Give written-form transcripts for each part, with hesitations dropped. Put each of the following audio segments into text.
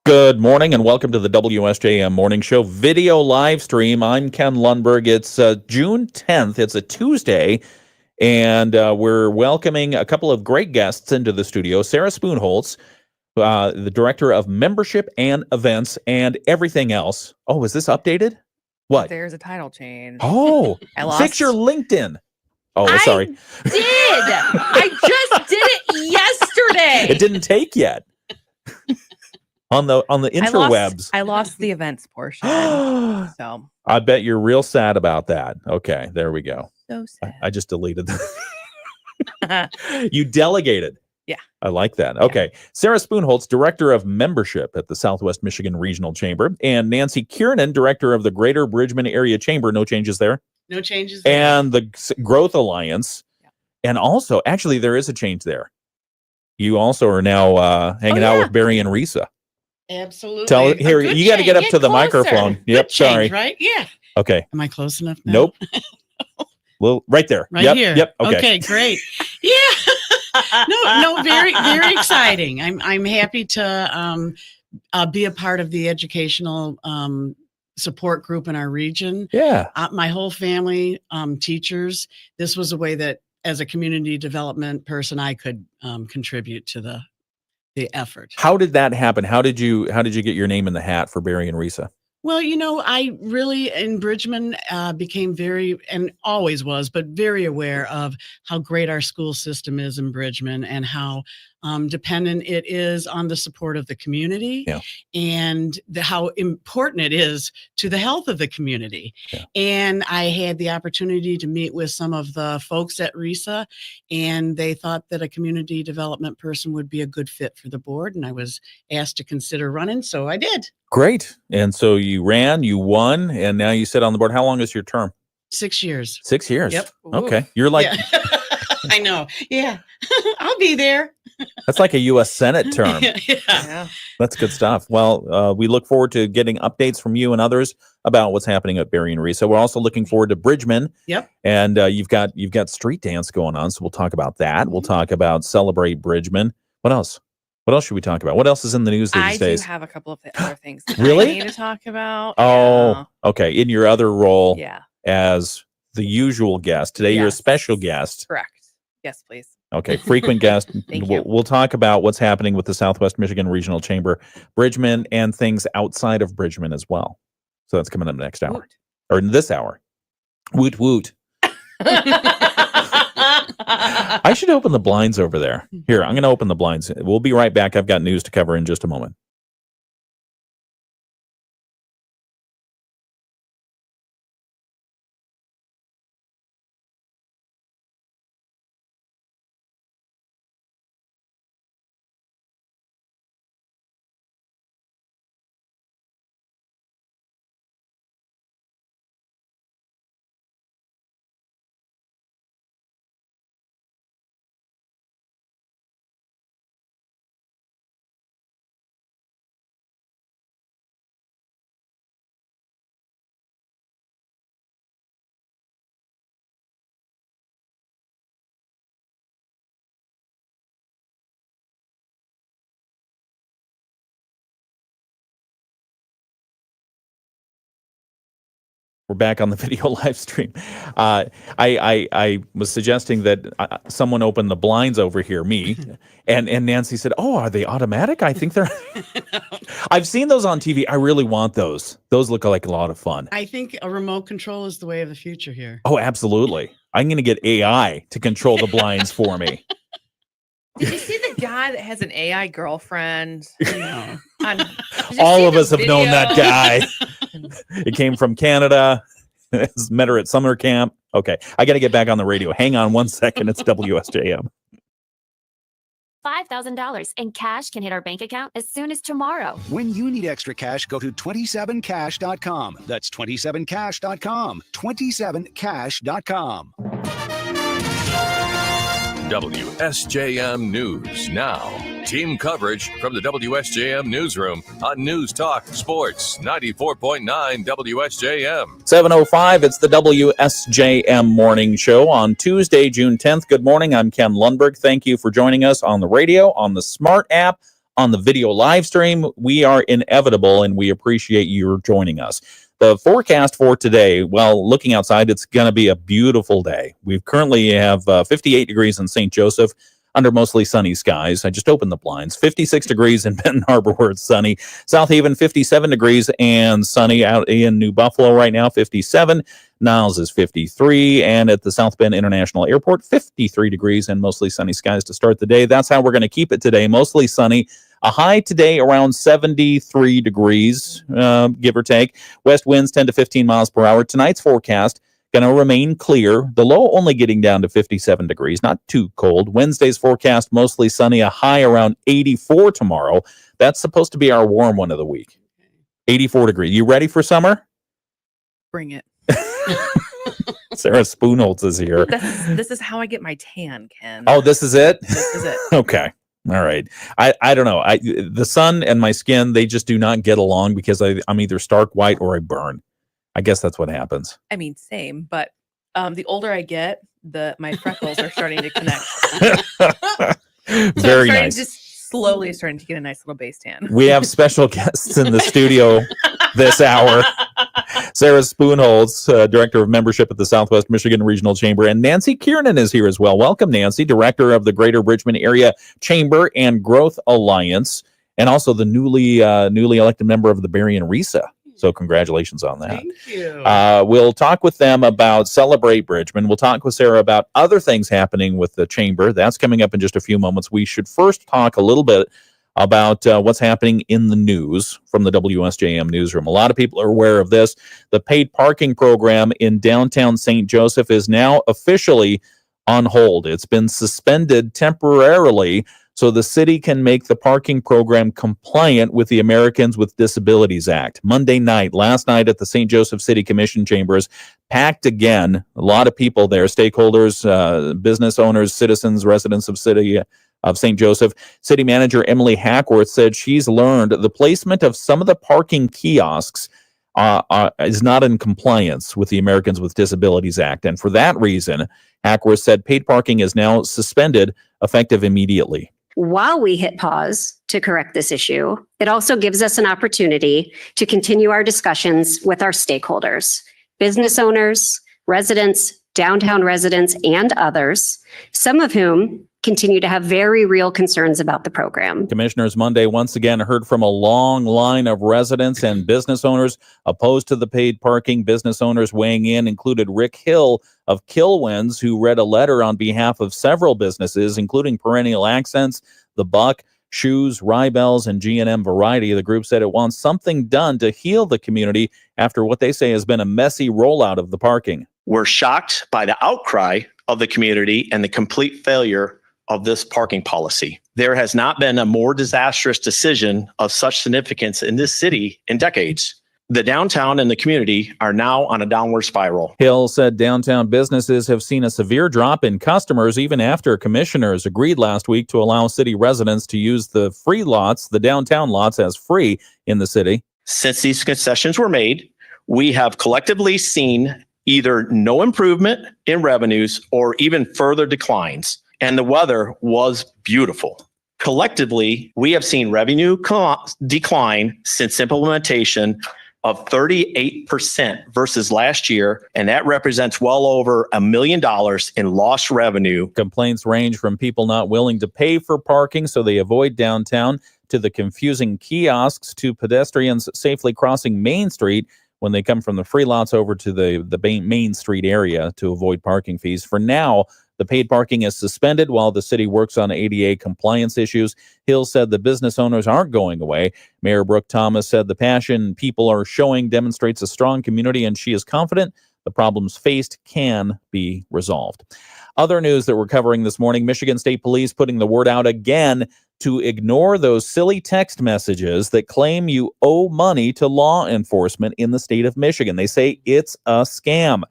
Good morning and welcome to the WSJM Morning Show video live stream. I'm Ken Lundberg. It's June 10th. It's a Tuesday, and we're welcoming a couple of great guests into the studio. Sarah Spoonholtz, the Director of Membership and Events and everything else. Oh, is this updated? What? There's a title change. Oh, fix your LinkedIn. Oh, sorry. I just did it yesterday. It didn't take yet. On the interwebs. I lost the events portion. So I bet you're real sad about that. Okay, there we go. So sad. I just deleted that. You delegated. Yeah. I like that. Okay. Yeah. Sarah Spoonholtz, Director of Membership at the Southwest Michigan Regional Chamber, and Nancy Kiernan, Director of the Greater Bridgman Area Chamber. No changes there? No changes there. And the Growth Alliance. Yeah. And also, actually, there is a change there. You also are now hanging out with Barry and Risa. Absolutely. Here, you got to get up to the microphone. Yep, sorry. Right? Yeah. Okay. Am I close enough now? Nope. Well, right there. Right here. Yep. Okay. Okay, great. Yeah. No, very, very exciting. I'm happy to be a part of the educational support group in our region. Yeah. My whole family, teachers. This was a way that, as a community development person, I could contribute to the effort. How did that happen? How did you get your name in the hat for Barry and Risa? Well, I really, in Bridgman, became very, and always was, but very aware of how great our school system is in Bridgman and how dependent it is on the support of the community, and how important it is to the health of the community. Yeah. And I had the opportunity to meet with some of the folks at RISA, and they thought that a community development person would be a good fit for the board, and I was asked to consider running, so I did. Great. And so you ran, you won, and now you sit on the board. How long is your term? 6 years. 6 years. Yep. Okay. You're like... Yeah. I know. Yeah. I'll be there. That's like a U.S. Senate term. Yeah. That's good stuff. Well, we look forward to getting updates from you and others about what's happening at Barry and Risa. We're also looking forward to Bridgman. Yep. And you've got street dance going on, so we'll talk about that. Mm-hmm. We'll talk about Celebrate Bridgman. What else? What else should we talk about? What else is in the news these days? I do have a couple of other things that really? I need to talk about. Oh, okay. In your other role as the usual guest. Today you're a special guest. Correct. Yes, please. Okay, frequent guest. We'll talk about what's happening with the Southwest Michigan Regional Chamber, Bridgman, and things outside of Bridgman as well. So that's coming up next hour. Woot. Or in this hour. Woot woot. I should open the blinds over there. Here, I'm going to open the blinds. We'll be right back. I've got news to cover in just a moment. We're back on the video live stream. I was suggesting that someone open the blinds over here, me, and Nancy said, "Oh, are they automatic? I think they're." I've seen those on TV. I really want those. Those look like a lot of fun. I think a remote control is the way of the future here. Oh, absolutely. I'm going to get AI to control the blinds for me. Did you see the guy that has an AI girlfriend? All of us have known that guy. It came from Canada. Met her at summer camp. Okay, I got to get back on the radio. Hang on 1 second. It's WSJM. $5,000 in cash can hit our bank account as soon as tomorrow. When you need extra cash, go to 27cash.com. That's 27cash.com. 27cash.com. WSJM News Now. Team coverage from the WSJM Newsroom on News Talk Sports 94.9 WSJM. 7:05, it's the WSJM Morning Show on Tuesday, June 10th. Good morning, I'm Ken Lundberg. Thank you for joining us on the radio, on the Smart app, on the video live stream. We are inevitable, and we appreciate you joining us. The forecast for today, well, looking outside, it's going to be a beautiful day. We currently have 58 degrees in St. Joseph, under mostly sunny skies. I just opened the blinds. 56 degrees in Benton Harbor, where it's sunny. South Haven, 57 degrees and sunny. Out in New Buffalo right now, 57. Niles is 53. And at the South Bend International Airport, 53 degrees and mostly sunny skies to start the day. That's how we're going to keep it today. Mostly sunny. A high today around 73 degrees, give or take. West winds 10 to 15 miles per hour. Tonight's forecast going to remain clear. The low only getting down to 57 degrees, not too cold. Wednesday's forecast mostly sunny, a high around 84 tomorrow. That's supposed to be our warm one of the week. 84 degrees. You ready for summer? Bring it. Sarah Spoonholtz is here. This is how I get my tan, Ken. Oh, this is it? This is it. Okay. All right. I don't know. The sun and my skin, they just do not get along because I'm either stark white or I burn. I guess that's what happens. I mean, same, but the older I get, my freckles are starting to connect. Very nice. Just slowly starting to get a nice little base tan. We have special guests in the studio this hour. Sarah Spoonholtz, Director of Membership at the Southwest Michigan Regional Chamber, and Nancy Kiernan is here as well. Welcome, Nancy, Director of the Greater Bridgman Area Chamber and Growth Alliance, and also the newly elected member of the Berrien RISA. So congratulations on that. Thank you. We'll talk with them about Celebrate Bridgman. We'll talk with Sarah about other things happening with the chamber. That's coming up in just a few moments. We should first talk a little bit about what's happening in the news from the WSJM newsroom. A lot of people are aware of this. The paid parking program in downtown St. Joseph is now officially on hold. It's been suspended temporarily so the city can make the parking program compliant with the Americans with Disabilities Act. Monday night, last night at the St. Joseph City Commission chambers, packed again. A lot of people there, stakeholders, business owners, citizens, residents of city of St. Joseph. City Manager Emily Hackworth said she's learned the placement of some of the parking kiosks is not in compliance with the Americans with Disabilities Act. And for that reason, Hackworth said paid parking is now suspended, effective immediately. While we hit pause to correct this issue, it also gives us an opportunity to continue our discussions with our stakeholders, business owners, residents, downtown residents, and others, some of whom continue to have very real concerns about the program. Commissioners Monday once again heard from a long line of residents and business owners opposed to the paid parking. Business owners weighing in included Rick Hill of Kilwins, who read a letter on behalf of several businesses, including Perennial Accents, The Buck, Shoes, Rybells, and G&M Variety. The group said it wants something done to heal the community after what they say has been a messy rollout of the parking. We're shocked by the outcry of the community and the complete failure of this parking policy. There has not been a more disastrous decision of such significance in this city in decades. The downtown and the community are now on a downward spiral. Hill said downtown businesses have seen a severe drop in customers even after commissioners agreed last week to allow city residents to use the free lots, the downtown lots, as free in the city. Since these concessions were made, we have collectively seen either no improvement in revenues or even further declines. And the weather was beautiful. Collectively, we have seen revenue decline since implementation of 38% versus last year, and that represents well over $1 million in lost revenue. Complaints range from people not willing to pay for parking so they avoid downtown, to the confusing kiosks, to pedestrians safely crossing Main Street when they come from the free lots over to the Main Street area to avoid parking fees. For now, the paid parking is suspended while the city works on ADA compliance issues. Hill said the business owners aren't going away. Mayor Brooke Thomas said the passion people are showing demonstrates a strong community, and she is confident the problems faced can be resolved. Other news that we're covering this morning, Michigan State Police putting the word out again to ignore those silly text messages that claim you owe money to law enforcement in the state of Michigan. They say it's a scam.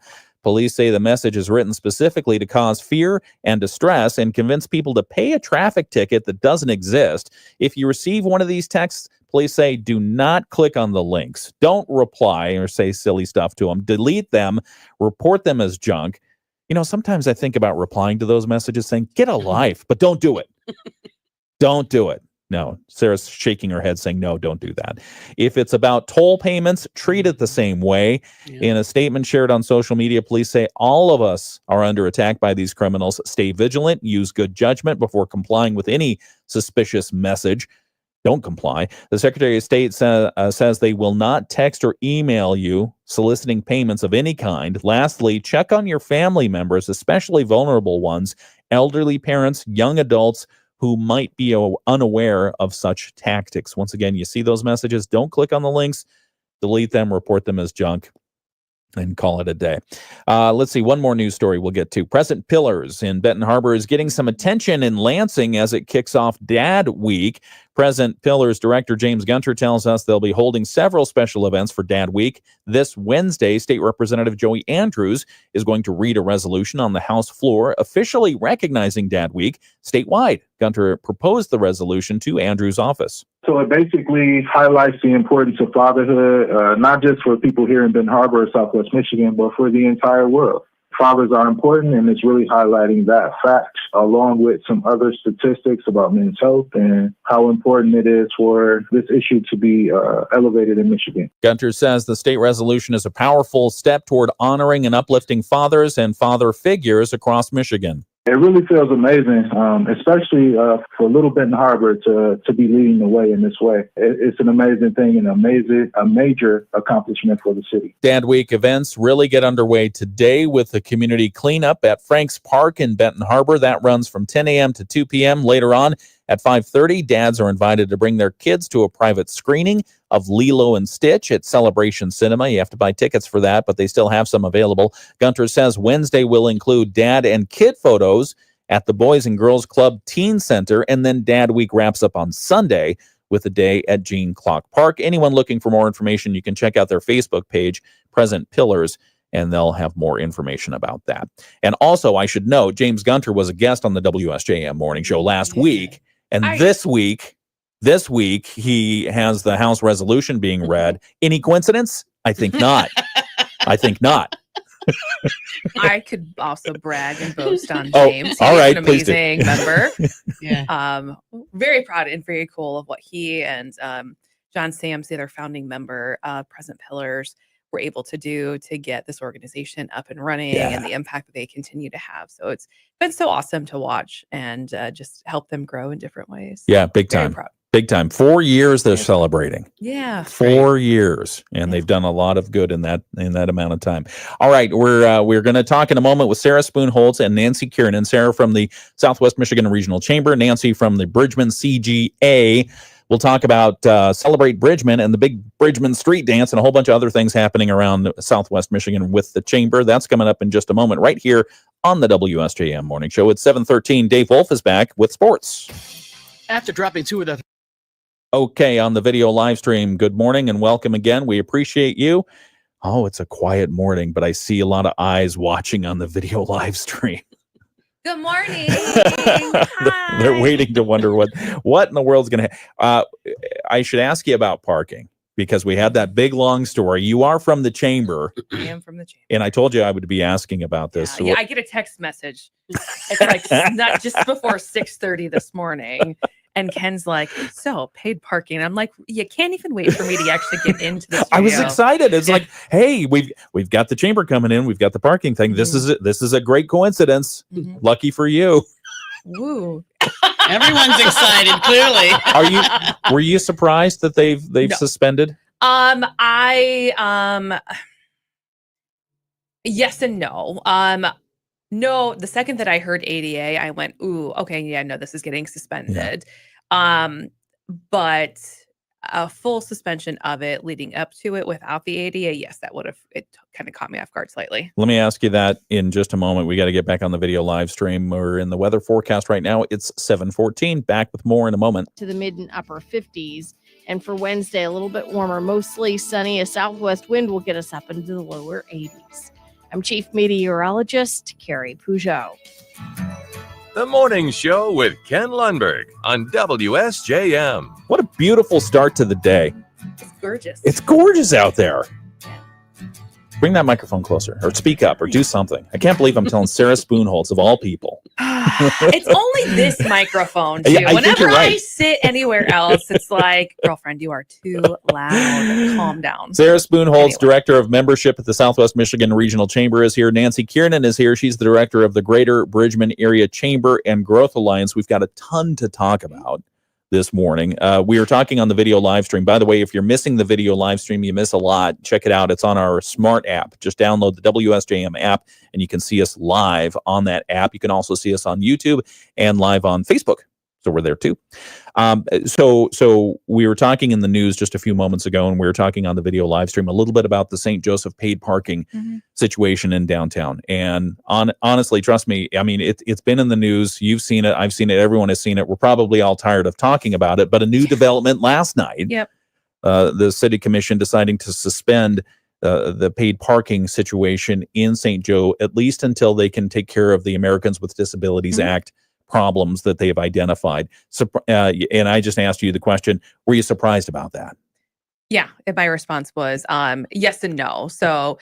Police say the message is written specifically to cause fear and distress and convince people to pay a traffic ticket that doesn't exist. If you receive one of these texts, police say do not click on the links. Don't reply or say silly stuff to them. Delete them. Report them as junk. You know, sometimes I think about replying to those messages saying, get a life, but don't do it. Don't do it. No. Sarah's shaking her head saying, no, don't do that. If it's about toll payments, treat it the same way. Yeah. In a statement shared on social media, police say all of us are under attack by these criminals. Stay vigilant, use good judgment before complying with any suspicious message. Don't comply. The Secretary of State says they will not text or email you soliciting payments of any kind. Lastly, check on your family members, especially vulnerable ones, elderly parents, young adults who might be unaware of such tactics. Once again, you see those messages, don't click on the links, delete them, report them as junk, and call it a day. Let's see, one more news story we'll get to. Present Pillars in Benton Harbor is getting some attention in Lansing as it kicks off Dad Week. Present Pillars director James Gunter tells us they'll be holding several special events for Dad Week. This Wednesday, State Representative Joey Andrews is going to read a resolution on the House floor officially recognizing Dad Week statewide. Gunter proposed the resolution to Andrews' office. So it basically highlights the importance of fatherhood, not just for people here in Benton Harbor or Southwest Michigan, but for the entire world. Fathers are important, and it's really highlighting that fact, along with some other statistics about men's health and how important it is for this issue to be elevated in Michigan. Gunter says the state resolution is a powerful step toward honoring and uplifting fathers and father figures across Michigan. It really feels amazing, especially for Little Benton Harbor to be leading the way in this way. It's an amazing thing and a major accomplishment for the city. Dad Week events really get underway today with the community cleanup at Frank's Park in Benton Harbor. That runs from 10 a.m. to 2 p.m. Later on at 5:30, dads are invited to bring their kids to a private screening of Lilo and Stitch at Celebration Cinema. You have to buy tickets for that, but they still have some available. Gunter says Wednesday will include dad and kid photos at the Boys and Girls Club Teen Center, and then Dad Week wraps up on Sunday with a day at Gene Clock Park. Anyone looking for more information, you can check out their Facebook page, Present Pillars, and they'll have more information about that. And also, I should note, James Gunter was a guest on the WSJM Morning Show last week, and this week, he has the House resolution being read. Any coincidence? I think not. I think not. I could also brag and boast on Oh, James. all He's right, an please do. amazing member. Yeah. Very proud and very cool of what he and John Sams, the other founding member, Present Pillars, were able to do to get this organization up and running and the impact that they continue to have. So it's been so awesome to watch and just help them grow in different ways. Yeah, big Very time. proud. Big time. 4 years they're celebrating. Yeah. 4 years, and they've done a lot of good in that amount of time. All right, we're going to talk in a moment with Sarah Spoonholtz and Nancy Kiernan. Sarah from the Southwest Michigan Regional Chamber, Nancy from the Bridgman CGA. We'll talk about Celebrate Bridgman and the big Bridgman Street Dance and a whole bunch of other things happening around Southwest Michigan with the Chamber. That's coming up in just a moment right here on the WSJM Morning Show. It's 7:13. Dave Wolf is back with sports. After dropping two of the Okay, on the video live stream, good morning and welcome again. We appreciate you. Oh, it's a quiet morning, but I see a lot of eyes watching on the video live stream. Good morning. They're waiting to wonder what in the world's going to I should ask you about parking because we had that big long story. You are from the Chamber. I am from the Chamber. And I told you I would be asking about this. Yeah, I get a text message. It's like not just before 6:30 this morning. And Ken's like, so paid parking. I'm like, you can't even wait for me to actually get into the studio. I was excited. It's like, hey, we've got the Chamber coming in. We've got the parking thing. This is a great coincidence. Lucky for you. Woo. Everyone's excited, clearly. Were you surprised that they've suspended? Yes and no. No, the second that I heard ADA, I went, ooh, okay, yeah, no, this is getting suspended. But a full suspension of it leading up to it without the ADA, yes, it kind of caught me off guard slightly. Let me ask you that in just a moment. We got to get back on the video live stream. We're in the weather forecast right now. It's 7:14. Back with more in a moment. To the mid and upper 50s. And for Wednesday, a little bit warmer, mostly sunny. A southwest wind will get us up into the lower 80s. I'm Chief Meteorologist Carrie Peugeot. The Morning Show with Ken Lundberg on WSJM. What a beautiful start to the day. It's gorgeous. It's gorgeous out there. Bring that microphone closer, or speak up, or do something. I can't believe I'm telling Sarah Spoonholtz, of all people. It's only this microphone, too. I think Whenever you're right. I sit anywhere else, it's like, girlfriend, you are too loud. Calm down. Sarah Spoonholtz, Anyway. Director of Membership at the Southwest Michigan Regional Chamber, is here. Nancy Kiernan is here. She's the Director of the Greater Bridgman Area Chamber and Growth Alliance. We've got a ton to talk about this morning. We are talking on the video live stream. By the way, if you're missing the video live stream, you miss a lot. Check it out. It's on our smart app. Just download the WSJM app, and you can see us live on that app. You can also see us on YouTube and live on Facebook. So we're there too. So we were talking in the news just a few moments ago, and we were talking on the video live stream a little bit about the St. Joseph paid parking situation in downtown. And honestly, trust me, I mean, it's been in the news. You've seen it. I've seen it. Everyone has seen it. We're probably all tired of talking about it. But a new development last night, the city commission deciding to suspend the paid parking situation in St. Joe, at least until they can take care of the Americans with Disabilities Act problems that they've identified. So, and I just asked you the question, were you surprised about that? Yeah. And my response was yes and no. So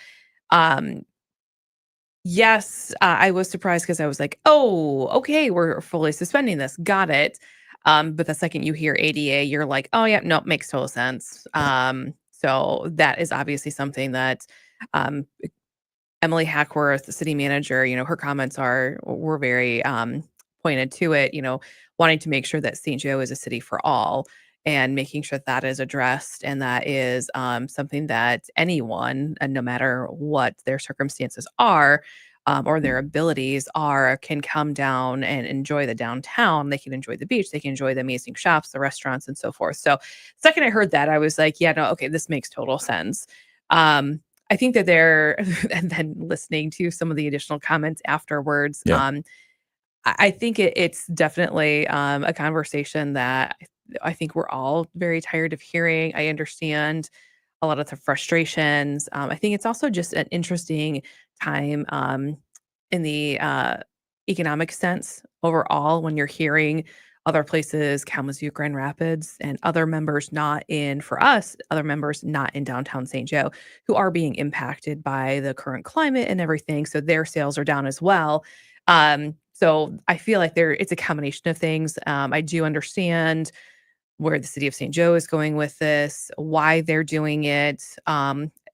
yes, I was surprised because I was like, oh, okay, we're fully suspending this. Got it. But the second you hear ADA, you're like, oh yeah, no, makes total sense. So that is obviously something that Emily Hackworth, the city manager, her comments were very pointed to it, wanting to make sure that St. Joe is a city for all and making sure that is addressed. And that is something that anyone, and no matter what their circumstances are or their abilities are, can come down and enjoy the downtown. They can enjoy the beach. They can enjoy the amazing shops, the restaurants, and so forth. So the second I heard that, I was like, yeah, no, okay, this makes total sense. I think that and then listening to some of the additional comments afterwards, I think it's definitely a conversation that I think we're all very tired of hearing. I understand a lot of the frustrations. I think it's also just an interesting time in the economic sense overall when you're hearing other places, Kalamazoo, Grand Rapids, and other members not in downtown St. Joe, who are being impacted by the current climate and everything. So their sales are down as well. So I feel like it's a combination of things. I do understand where the city of St. Joe is going with this, why they're doing it,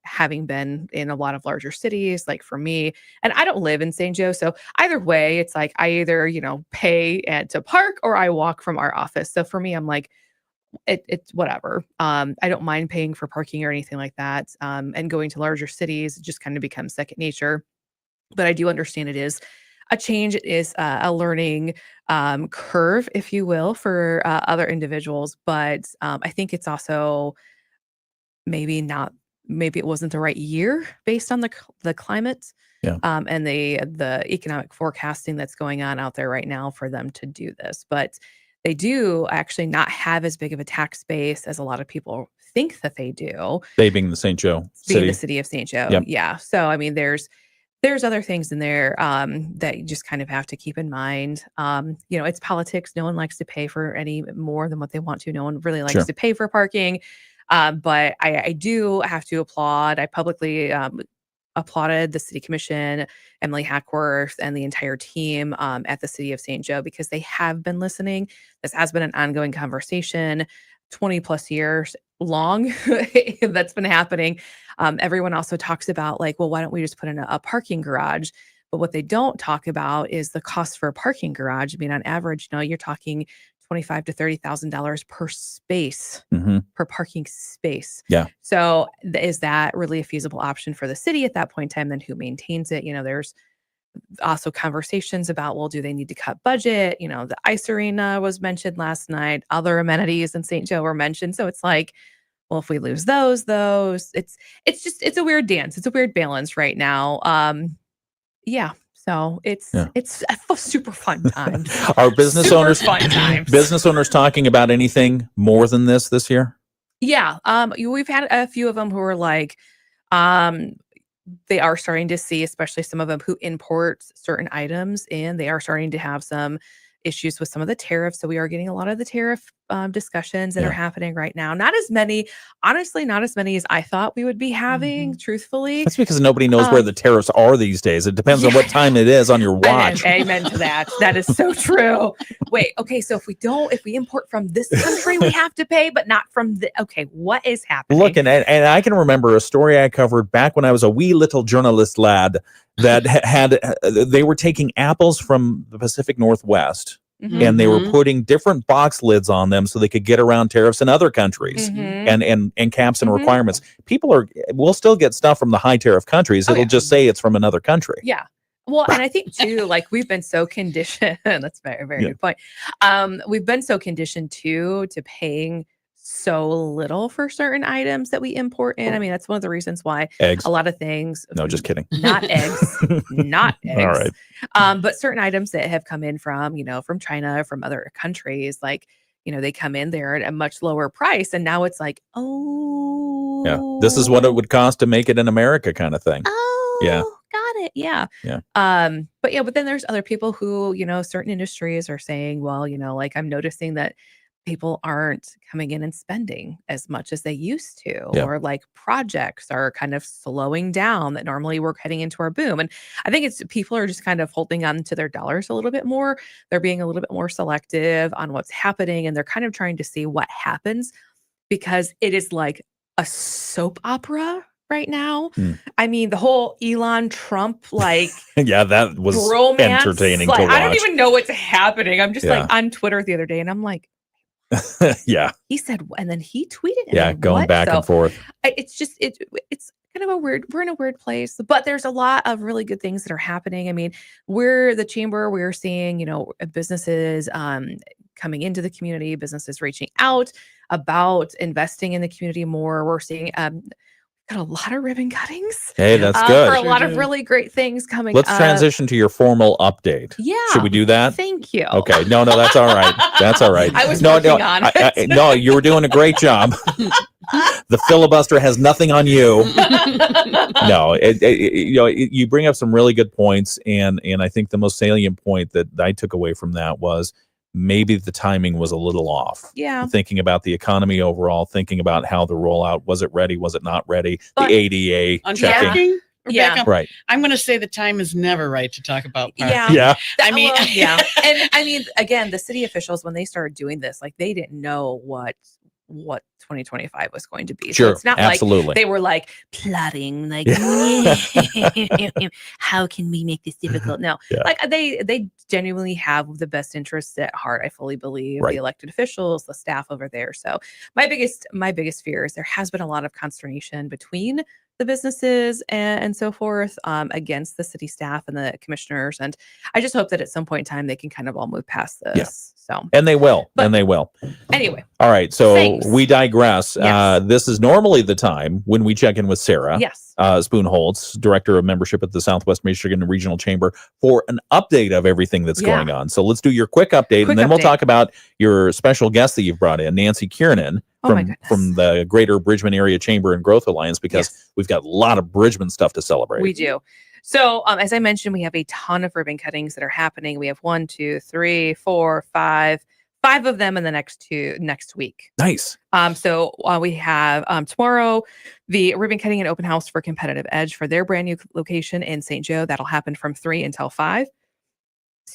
having been in a lot of larger cities, like for me, and I don't live in St. Joe. So either way, it's like I either, pay to park or I walk from our office. So for me, I'm like, it's whatever. I don't mind paying for parking or anything like that. And going to larger cities just kind of becomes second nature. But I do understand it is a change. It is a learning curve, if you will, for other individuals. But I think it's also maybe it wasn't the right year based on the climate and the economic forecasting that's going on out there right now for them to do this. But they do actually not have as big of a tax base as a lot of people think that they do. They being the St. Joe city. The city of St. Joe. Yep. Yeah. So, I mean, there's other things in there that you just kind of have to keep in mind. It's politics. No one likes to pay for any more than what they want to. No one really likes to pay for parking. But I do have to applaud. I publicly applauded the city commission, Emily Hackworth, and the entire team at the city of St. Joe, because they have been listening. This has been an ongoing conversation, 20 plus years long that's been happening. Everyone also talks about like, well, why don't we just put in a parking garage? But what they don't talk about is the cost for a parking garage. I mean, on average, you're talking $25,000 to $30,000 per space, per parking space. Yeah. So is that really a feasible option for the city at that point in time? Then who maintains it? There's also conversations about, well, do they need to cut budget? The ice arena was mentioned last night. Other amenities in St. Joe were mentioned. So it's like, well, if we lose those, it's a weird dance. It's a weird balance right now. So it's a super fun time. Are business owners talking about anything more than this year? Yeah. We've had a few of them who are like, they are starting to see, especially some of them who import certain items in, they are starting to have some issues with some of the tariffs. So we are getting a lot of the tariff discussions that are happening right now. Not as many, honestly, not as many as I thought we would be having, truthfully. That's because nobody knows where the tariffs are these days. It depends on what time it is on your watch. Amen to that. That is so true. Wait, okay, so if we import from this country, we have to pay, but not from okay, what is happening? Look, and I can remember a story I covered back when I was a wee little journalist lad that they were taking apples from the Pacific Northwest. And they were putting different box lids on them so they could get around tariffs in other countries and caps and requirements. People will still get stuff from the high tariff countries. It'll just say it's from another country. Yeah. Well, and I think too, like we've been so conditioned. That's a very, very good point. We've been so conditioned to paying so little for certain items that we import in. I mean, that's one of the reasons why eggs. A lot of things. No, just kidding. Not eggs. Not eggs. All right. But certain items that have come in from, from China, from other countries, like, they come in there at a much lower price. And now it's like, this is what it would cost to make it in America kind of thing. Got it. Yeah. But then there's other people who, certain industries are saying, well, like I'm noticing that people aren't coming in and spending as much as they used to, or like projects are kind of slowing down that normally we're heading into our boom. And I think people are just kind of holding on to their dollars a little bit more. They're being a little bit more selective on what's happening. And they're kind of trying to see what happens, because it is like a soap opera right now. I mean, the whole Elon Trump, like, that was romance, entertaining like, to watch. I don't even know what's happening. I'm just like on Twitter the other day and I'm like, he said, and then he tweeted, going back and forth. It's just, it's kind of we're in a weird place, but there's a lot of really good things that are happening. I mean, we're the chamber, we're seeing, businesses, coming into the community, businesses reaching out about investing in the community more. We're seeing, got a lot of ribbon cuttings. Hey, that's good. For a lot of really great things coming. Let's transition to your formal update. Yeah. Should we do that? Thank you. Okay. No, that's all right. That's all right. I was working on it. No, you were doing a great job. The filibuster has nothing on you. No, you bring up some really good points, and I think the most salient point that I took away from that was maybe the timing was a little off. Yeah. Thinking about the economy overall, thinking about how the rollout, was it ready? Was it not ready? The ADA checking. Rebecca, right. I'm going to say the time is never right to talk about parking. Yeah. I mean, And I mean, again, the city officials, when they started doing this, like they didn't know what 2025 was going to be. Sure, so it's not absolutely. like they were like plotting, like how can we make this difficult? No, like they genuinely have the best interests at heart. I fully believe the elected officials, the staff over there. So my biggest fear is there has been a lot of consternation between the businesses and so forth against the city staff and the commissioners. And I just hope that at some point in time they can kind of all move past this. Yeah. So, and they will. Anyway. All right. So thanks. We digress. Yes. This is normally the time when we check in with Sarah. Yes. Spoonholtz, Director of Membership at the Southwest Michigan Regional Chamber, for an update of everything that's going on. So let's do your quick update, and then we'll talk about your special guest that you've brought in, Nancy Kiernan from the Greater Bridgman Area Chamber and Growth Alliance, because we've got a lot of Bridgman stuff to celebrate. We do. So as I mentioned, we have a ton of ribbon cuttings that are happening. We have 1, 2, 3, 4, 5 of them in the next week. Nice. So we have tomorrow the ribbon cutting and open house for Competitive Edge for their brand new location in St. Joe. That'll happen from 3 until 5.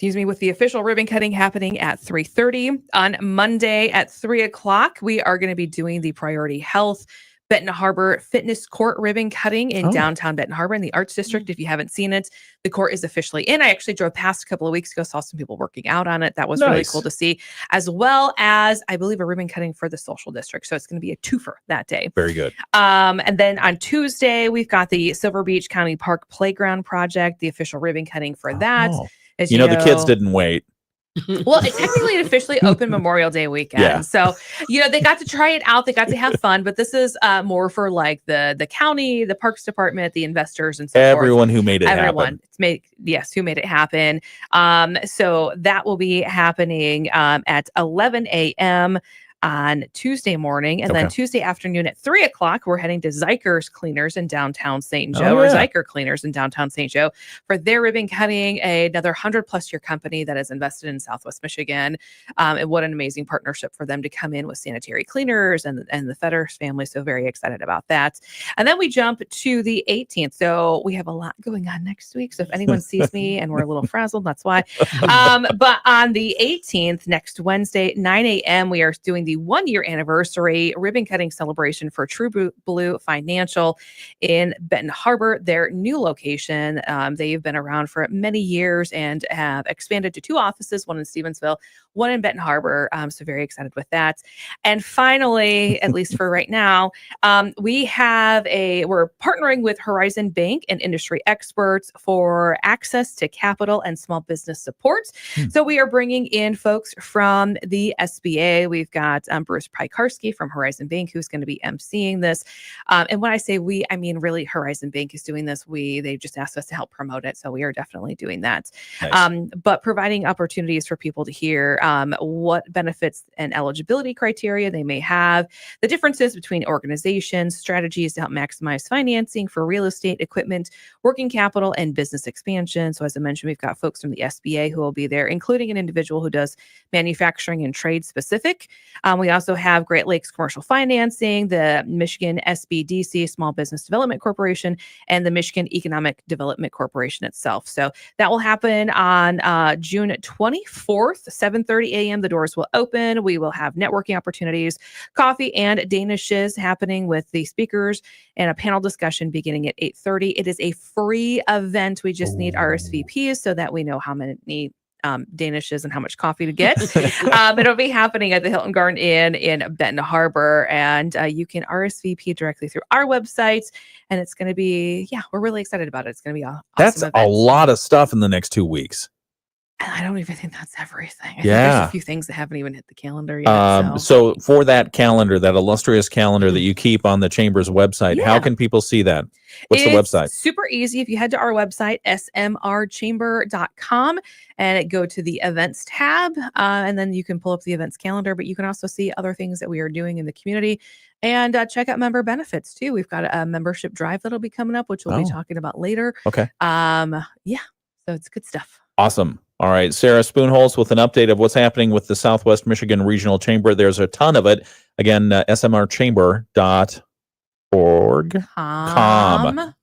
With the official ribbon cutting happening at 3:30. On Monday at 3 o'clock, we are going to be doing the Priority Health Benton Harbor Fitness Court ribbon cutting in downtown Benton Harbor in the Arts District. If you haven't seen it, the court is officially in. I actually drove past a couple of weeks ago, saw some people working out on it. That was really cool to see, as well as, I believe, a ribbon cutting for the social district. So it's going to be a twofer that day. Very good. And then on Tuesday, we've got the Silver Beach County Park Playground Project, the official ribbon cutting for that. As you know, the kids didn't wait. Well, it technically officially opened Memorial Day weekend. Yeah. So, they got to try it out. They got to have fun, but this is more for like the county, the Parks Department, the investors, and so everyone forth. Who made it happen. Who made it happen. So that will be happening at 11 a.m. on Tuesday morning. And then Okay. Tuesday afternoon at 3 o'clock, we're heading to Zyker's Cleaners in downtown St. Joe, Oh, or yeah. Zyker Cleaners in downtown St. Joe, for their ribbon cutting, another 100+ year company that is invested in Southwest Michigan. And what an amazing partnership for them to come in with sanitary cleaners and the Fetters family. So very excited about that. And then we jump to the 18th. So we have a lot going on next week. So if anyone sees me and we're a little frazzled, that's why. But on the 18th, next Wednesday, 9 a.m., we are doing the 1-year anniversary ribbon cutting celebration for True Blue Financial in Benton Harbor, their new location. They've been around for many years and have expanded to 2 offices, one in Stevensville, one in Benton Harbor. So very excited with that. And finally, at least for right now, we're partnering with Horizon Bank and industry experts for access to capital and small business support. So we are bringing in folks from the SBA. We've got Bruce Prykarski from Horizon Bank, who's going to be emceeing this. And when I say we, I mean really Horizon Bank is doing this. They just asked us to help promote it. So we are definitely doing that. Nice. But providing opportunities for people to hear what benefits and eligibility criteria they may have, the differences between organizations, strategies to help maximize financing for real estate, equipment, working capital, and business expansion. So as I mentioned, we've got folks from the SBA who will be there, including an individual who does manufacturing and trade specific. We also have Great Lakes Commercial Financing, the Michigan SBDC, Small Business Development Corporation, and the Michigan Economic Development Corporation itself. So that will happen on June 24th, 7:30 a.m. The doors will open. We will have networking opportunities, coffee and danishes happening with the speakers, and a panel discussion beginning at 8:30. It is a free event. We just need RSVPs so that we know how many danishes and how much coffee to get. It'll be happening at the Hilton Garden Inn in Benton Harbor, and you can RSVP directly through our website. And it's going to be, we're really excited about it. It's going to be awesome. That's event. a lot of stuff in the next 2 weeks. And I don't even think that's everything. I think Yeah. there's a few things that haven't even hit the calendar yet. So for that calendar, that illustrious calendar that you keep on the Chamber's website, how can people see that? What's the website? Super easy. If you head to our website, smrchamber.com, and go to the events tab, and then you can pull up the events calendar, but you can also see other things that we are doing in the community, and check out member benefits too. We've got a membership drive that'll be coming up, which we'll be talking about later. Okay. So it's good stuff. Awesome. All right, Sarah Spoonholz with an update of what's happening with the Southwest Michigan Regional Chamber. There's a ton of it. Again, smrchamber.com.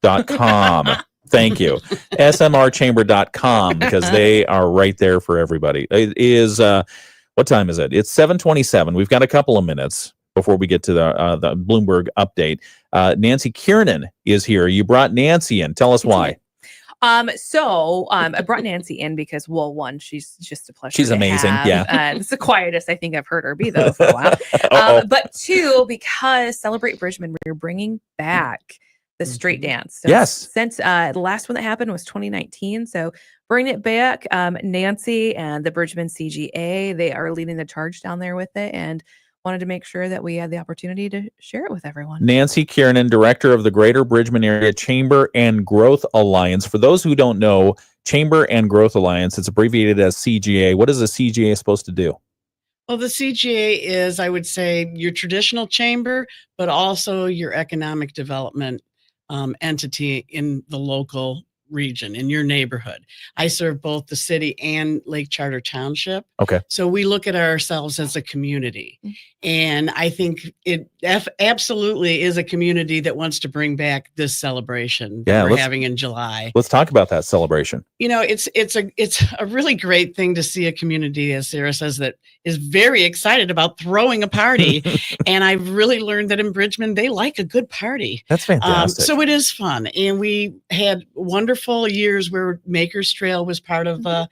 Thank you. smrchamber.com, because they are right there for everybody. It is, what time is it? It's 7:27. We've got a couple of minutes before we get to the Bloomberg update. Nancy Kiernan is here. You brought Nancy in. Tell us why. I brought Nancy in because, well, one, she's just a pleasure. She's to amazing. have. Yeah. It's the quietest I think I've heard her be, though, for a while. But two, because Celebrate Bridgman, we're bringing back the street dance. So yes. Since the last one that happened was 2019. So bringing it back. Nancy and the Bridgman CGA, they are leading the charge down there with it, and wanted to make sure that we had the opportunity to share it with everyone. Nancy Kiernan, director of the Greater Bridgman Area Chamber and Growth Alliance. For those who don't know, Chamber and Growth Alliance, it's abbreviated as CGA. What is a CGA supposed to do? Well, the CGA is, I would say, your traditional chamber, but also your economic development entity in the local region, in your neighborhood. I serve both the city and Lake Charter Township. Okay. So we look at ourselves as a community. And I think it absolutely is a community that wants to bring back this celebration that we're having in July. Let's talk about that celebration. You know, it's a really great thing to see a community, as Sarah says, that is very excited about throwing a party. And I've really learned that in Bridgman, they like a good party. That's fantastic. So it is fun. And we had wonderful years where Maker's Trail was part of a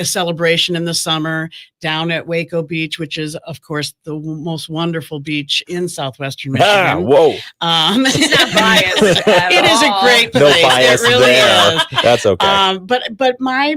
celebration in the summer down at Waco Beach, which is, of course, the most wonderful beach in southwestern Michigan. Whoa. She's not biased at It is a all. great No place. bias It really there. is. That's okay. But my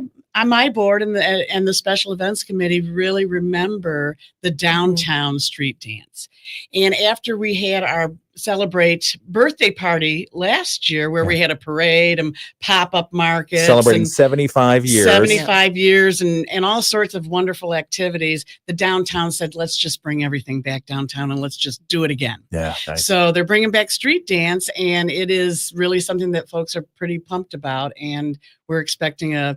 board and the special events committee really remember the downtown street dance. And after we had our celebrate birthday party last year where we had a parade and pop-up markets. Celebrating and 75 years. 75 years and all sorts of wonderful activities. The downtown said, let's just bring everything back downtown and let's just do it again. Yeah. Nice. So they're bringing back street dance, and it is really something that folks are pretty pumped about. And we're expecting a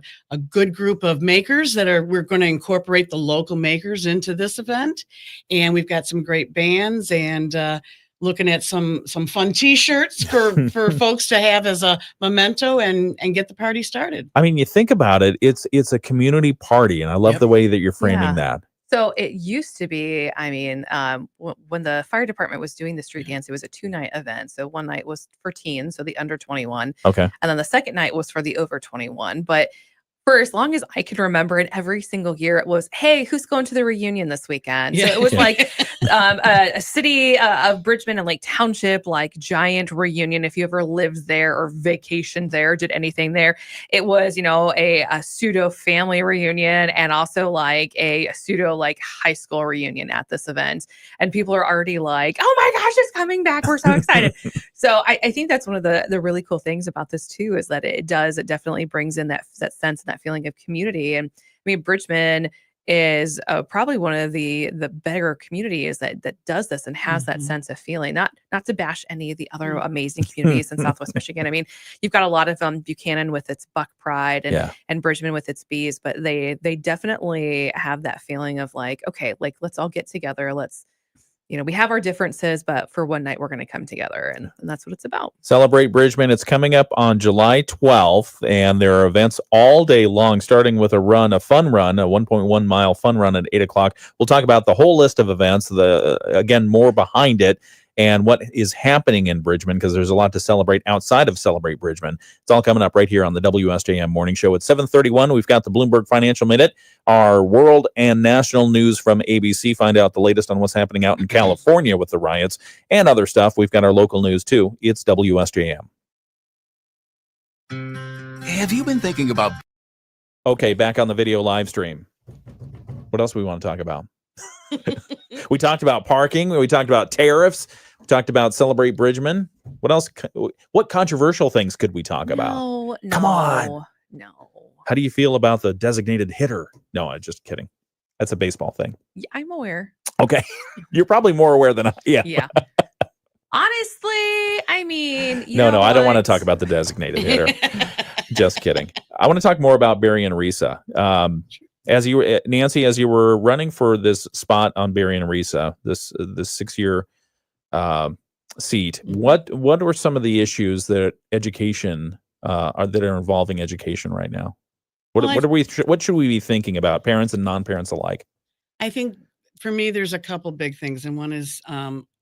good group of makers we're going to incorporate the local makers into this event. And we've got some great bands and looking at some fun T-shirts for folks to have as a memento and get the party started. I mean, you think about it, it's a community party, and I love the way that you're framing that. So it used to be, I mean, when the fire department was doing the street dance, it was a 2-night event. So one night was for teens, so the under 21. Okay. And then the second night was for the over 21. But for as long as I can remember, and every single year it was, hey, who's going to the reunion this weekend? So it was like a city of Bridgman and Lake Township, like giant reunion. If you ever lived there or vacationed there, did anything there, it was, a pseudo family reunion and also like a pseudo like high school reunion at this event. And people are already like, oh my gosh, it's coming back. We're so excited. So I think that's one of the really cool things about this too, is that it definitely brings in that sense and that feeling of community. And I mean, Bridgman is probably one of the better communities that does this and has that sense of feeling, not to bash any of the other amazing communities in Southwest Michigan. I mean, you've got a lot of Buchanan with its Buck Pride and Bridgman with its Bees, but they definitely have that feeling of like, okay, like let's all get together. Let's, we have our differences, but for one night we're going to come together, and that's what it's about. Celebrate Bridgman. It's coming up on July 12th, and there are events all day long, starting with a fun run, a 1.1 mile fun run at 8 o'clock. We'll talk about the whole list of events, again, more behind it, and what is happening in Bridgman, because there's a lot to celebrate outside of Celebrate Bridgman. It's all coming up right here on the WSJM Morning Show at 7:31. We've got the Bloomberg Financial Minute, our world and national news from ABC. Find out the latest on what's happening out in California with the riots and other stuff. We've got our local news, too. It's WSJM. Have you been thinking about... Okay, back on the video live stream. What else do we want to talk about? We talked about parking. We talked about tariffs. We talked about Celebrate Bridgman. What else? What controversial things could we talk about? No, come on. No. How do you feel about the designated hitter? No, I'm just kidding. That's a baseball thing. Yeah, I'm aware. Okay. You're probably more aware than I am. Yeah. Honestly, I mean, no, I don't want to talk about the designated hitter. Just kidding. I want to talk more about Barry and Risa. Nancy, as you were running for this spot on Barry and Risa, this 6-year seat, what were some of the issues that education that are involving education right now? What should we be thinking about, parents and non-parents alike? I think for me, there's a couple big things, and one is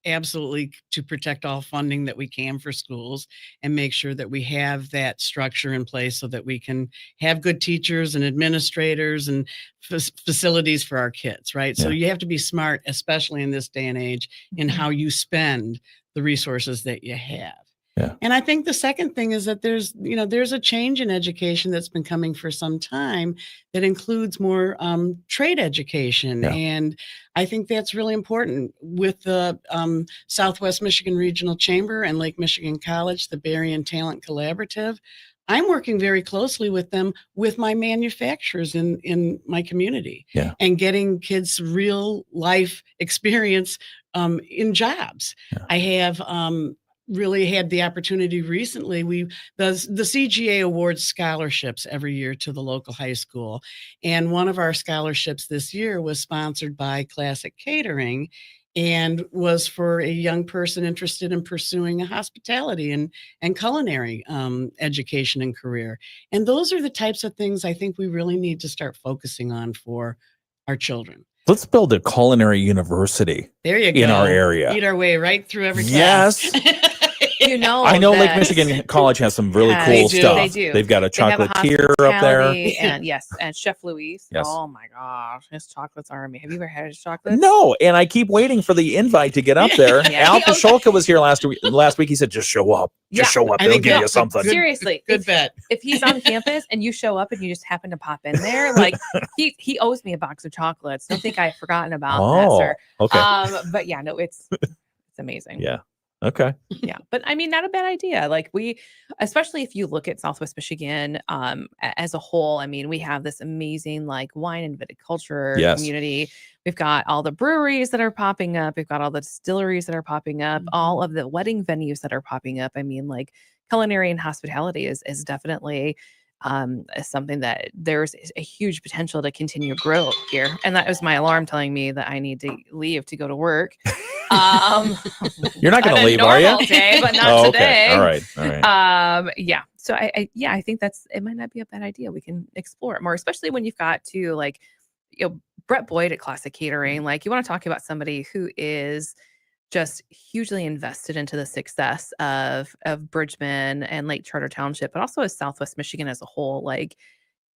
absolutely to protect all funding that we can for schools and make sure that we have that structure in place so that we can have good teachers and administrators and facilities for our kids, right? So you have to be smart, especially in this day and age, in how you spend the resources that you have. Yeah. And I think the second thing is that there's a change in education that's been coming for some time that includes more trade education. Yeah. And I think that's really important with the Southwest Michigan Regional Chamber and Lake Michigan College, the Berrien Talent Collaborative. I'm working very closely with them, with my manufacturers in my community, and getting kids real life experience in jobs. Yeah. I have really had the opportunity recently. The CGA awards scholarships every year to the local high school. And one of our scholarships this year was sponsored by Classic Catering and was for a young person interested in pursuing a hospitality and culinary education and career. And those are the types of things I think we really need to start focusing on for our children. Let's build a culinary university. There you go. In our area. Eat our way right through every class. Yes. I know Lake Michigan College has some really cool stuff. They do. They've got a chocolatier up there. And Chef Luis. Yes. Oh my gosh, his chocolates are amazing. Have you ever had his chocolates? No, and I keep waiting for the invite to get up there. Al Pasholka was here last week. He said, just show up. Just show up. They'll give you something. Seriously. Good bet. If he's on campus and you show up and you just happen to pop in there, like he owes me a box of chocolates. Don't think I've forgotten about that, sir. Okay. But yeah, no, it's amazing. Yeah. Okay. Yeah, but I mean, not a bad idea. Like especially if you look at Southwest Michigan as a whole, I mean, we have this amazing like wine and viticulture Yes. community. We've got all the breweries that are popping up. We've got all the distilleries that are popping up, all of the wedding venues that are popping up. I mean, like culinary and hospitality is definitely something that there's a huge potential to continue to grow here. And that was my alarm telling me that I need to leave to go to work. You're not going to on a leave, are you? normal day, but not today. Okay. All right. Yeah. So I think it might not be a bad idea. We can explore it more, especially when you've got to like, Brett Boyd at Classic Catering. Like you want to talk about somebody who is just hugely invested into the success of Bridgman and Lake Charter Township, but also as Southwest Michigan as a whole. Like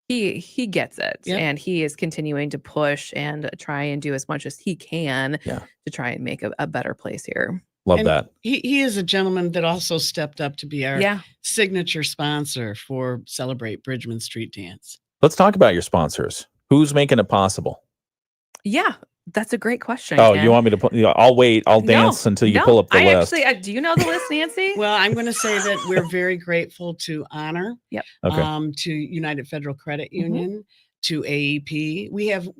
he gets it, and he is continuing to push and try and do as much as he can to try and make a better place here. Love that. He is a gentleman that also stepped up to be our signature sponsor for Celebrate Bridgman Street Dance. Let's talk about your sponsors. Who's making it possible? Yeah, that's a great question. Oh, Ken. you want me to put? I'll wait. I'll dance until you pull up the list. Actually, do you know the list, Nancy? Well, I'm going to say that we're very grateful to Honor, to United Federal Credit Union, to AEP. We have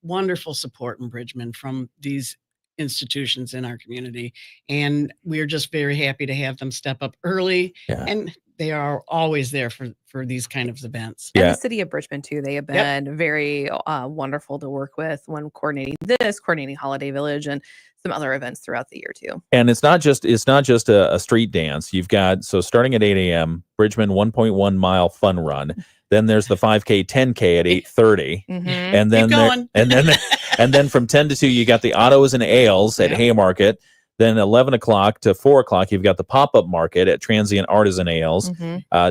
wonderful support in Bridgman from these institutions in our community, and we're just very happy to have them step up early. And they are always there for these kind of events. And the city of Bridgman too. They have been very wonderful to work with when coordinating Holiday Village and some other events throughout the year too. And it's not just a street dance. You've got, so starting at 8 a.m., Bridgman 1.1 mile fun run. Then there's the 5K, 10K at 8:30, and then and then from 10 to 2 you got the autos and ales at Haymarket. Then 11 o'clock to 4 o'clock, you've got the pop-up market at Transient Artisan Ales.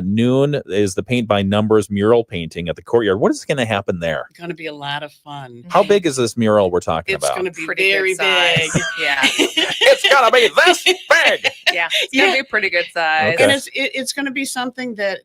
Noon is the Paint by Numbers mural painting at the courtyard. What is going to happen there? It's going to be a lot of fun. How big is this mural we're talking about? It's going to be very big. Yeah. It's going to be this big. Yeah. It's going to be pretty good size. Okay. And it's going to be something that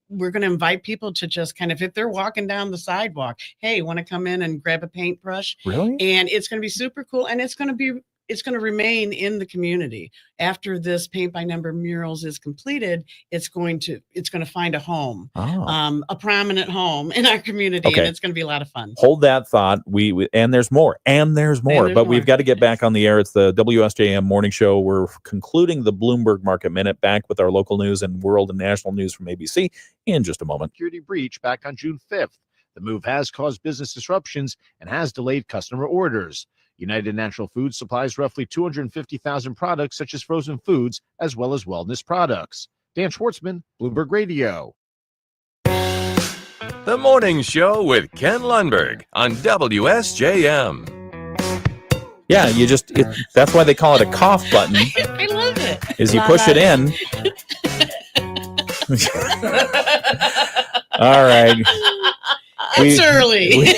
we're going to invite people to just kind of, if they're walking down the sidewalk, hey, want to come in and grab a paintbrush? Really? And it's going to be super cool. And it's going to remain in the community after this Paint by Number murals is completed. It's going to find a home, a prominent home in our community, and it's going to be a lot of fun. Hold that thought. We and there's more, but we've got to get back on the air. It's the WSJM Morning Show. We're concluding the Bloomberg Market Minute. Back with our local news and world and national news from ABC in just a moment. Security breach back on June 5th. The move has caused business disruptions and has delayed customer orders. United Natural Foods supplies roughly 250,000 products such as frozen foods as well as wellness products. Dan Schwartzman, Bloomberg Radio. The Morning Show with Ken Lundberg on WSJM. Yeah, that's why they call it a cough button. I love it. Is you push it in. All right. It's early.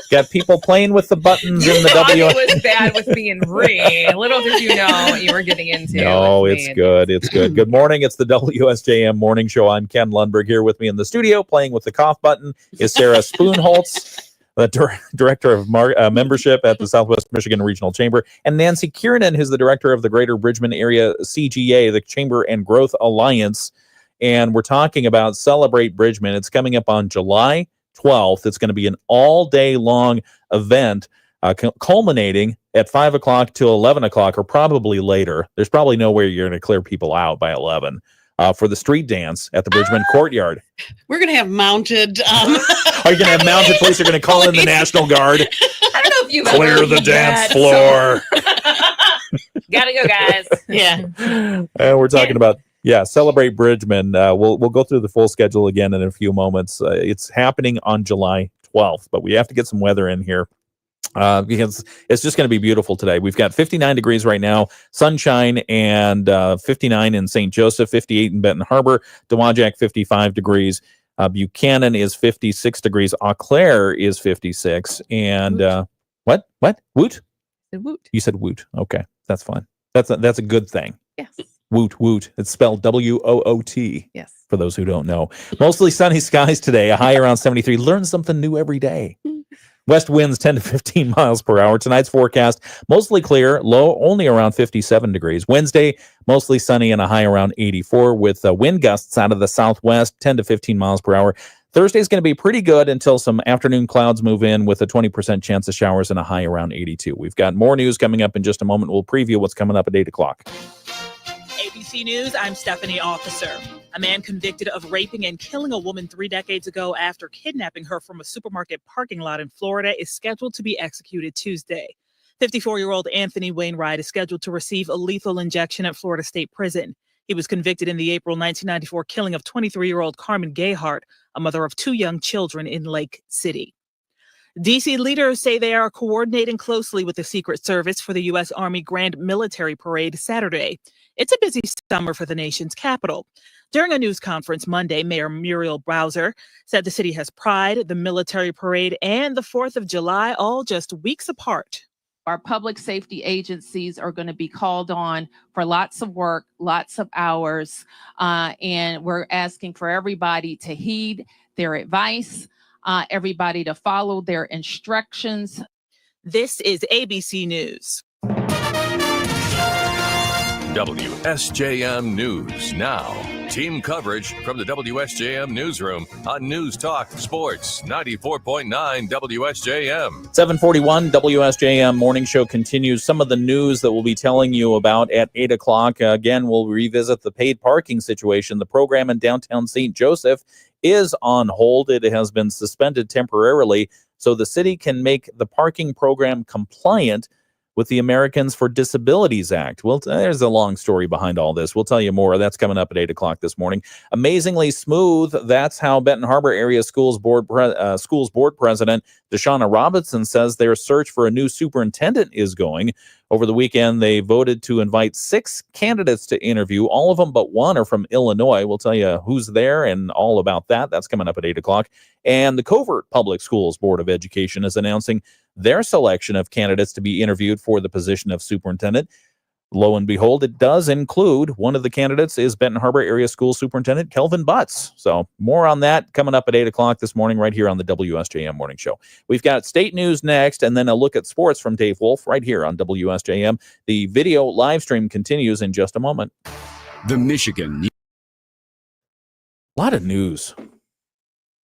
Got people playing with the buttons in the W. It was bad with being ring. Little did you know what you were getting into. No, it's good. It's good. Good morning. It's the WSJM Morning Show. I'm Ken Lundberg. Here with me in the studio playing with the cough button is Sarah Spoonholtz, the Director of Membership at the Southwest Michigan Regional Chamber, and Nancy Kiernan, who's the Director of the Greater Bridgman Area CGA, the Chamber and Growth Alliance. And we're talking about Celebrate Bridgman. It's coming up on July 12th. It's going to be an all-day long event culminating at 5 o'clock to 11 o'clock or probably later. There's probably no way you're going to clear people out by 11 for the street dance at the Bridgman Courtyard. We're going to have mounted... Are you going to have mounted police? Are going to call in the National Guard? I don't know if you've clear ever the dance floor. Gotta go, guys. Yeah. And we're talking about Celebrate Bridgman. We'll go through the full schedule again in a few moments. It's happening on July 12th, but we have to get some weather in here because it's just going to be beautiful today. We've got 59 degrees right now, sunshine, and 59 in St. Joseph, 58 in Benton Harbor, Dowagiac 55 degrees, Buchanan is 56 degrees, Eau Claire is 56, and what? Woot? Woot. You said woot. Okay, that's fine. That's a good thing. Yes. Woot. It's spelled WOOT. Yes. For those who don't know. Mostly sunny skies today, a high around 73. Learn something new every day. West winds 10 to 15 miles per hour. Tonight's forecast, mostly clear, low only around 57 degrees. Wednesday, mostly sunny and a high around 84 with wind gusts out of the southwest, 10 to 15 miles per hour. Thursday's going to be pretty good until some afternoon clouds move in with a 20% chance of showers and a high around 82. We've got more news coming up in just a moment. We'll preview what's coming up at 8 o'clock. ABC News, I'm Stephanie Officer. A man convicted of raping and killing a woman 3 decades ago after kidnapping her from a supermarket parking lot in Florida is scheduled to be executed Tuesday. 54-year-old Anthony Wainwright is scheduled to receive a lethal injection at Florida State Prison. He was convicted in the April 1994 killing of 23-year-old Carmen Gayhart, a mother of 2 young children in Lake City. D.C. leaders say they are coordinating closely with the Secret Service for the U.S. Army Grand Military Parade Saturday. It's a busy summer for the nation's capital. During a news conference Monday, Mayor Muriel Bowser said the city has pride, the military parade, and the 4th of July all just weeks apart. Our public safety agencies are going to be called on for lots of work, lots of hours, and we're asking for everybody to heed their advice, everybody to follow their instructions. This is ABC News. WSJM News Now. Team coverage from the WSJM Newsroom on News Talk Sports 94.9 WSJM. 741 WSJM Morning Show continues. Some of the news that we'll be telling you about at 8 o'clock. Again, we'll revisit the paid parking situation. The program in downtown St. Joseph is on hold. It has been suspended temporarily so the city can make the parking program compliant with the Americans for Disabilities Act. Well, there's a long story behind all this. We'll tell you more. That's coming up at 8 o'clock this morning. Amazingly smooth. That's how Benton Harbor Area Schools Board President Deshauna Robinson says their search for a new superintendent is going. Over the weekend, they voted to invite 6 candidates to interview. All of them but one are from Illinois. We'll tell you who's there and all about that. That's coming up at 8 o'clock. And the Covert Public Schools Board of Education is announcing their selection of candidates to be interviewed for the position of superintendent. Lo and behold, it does include one of the candidates is Benton Harbor Area School Superintendent Kelvin Butts. So more on that coming up at 8 o'clock this morning right here on the WSJM Morning Show. We've got state news next and then a look at sports from Dave Wolf right here on WSJM. The video live stream continues in just a moment. The Michigan. A lot of news.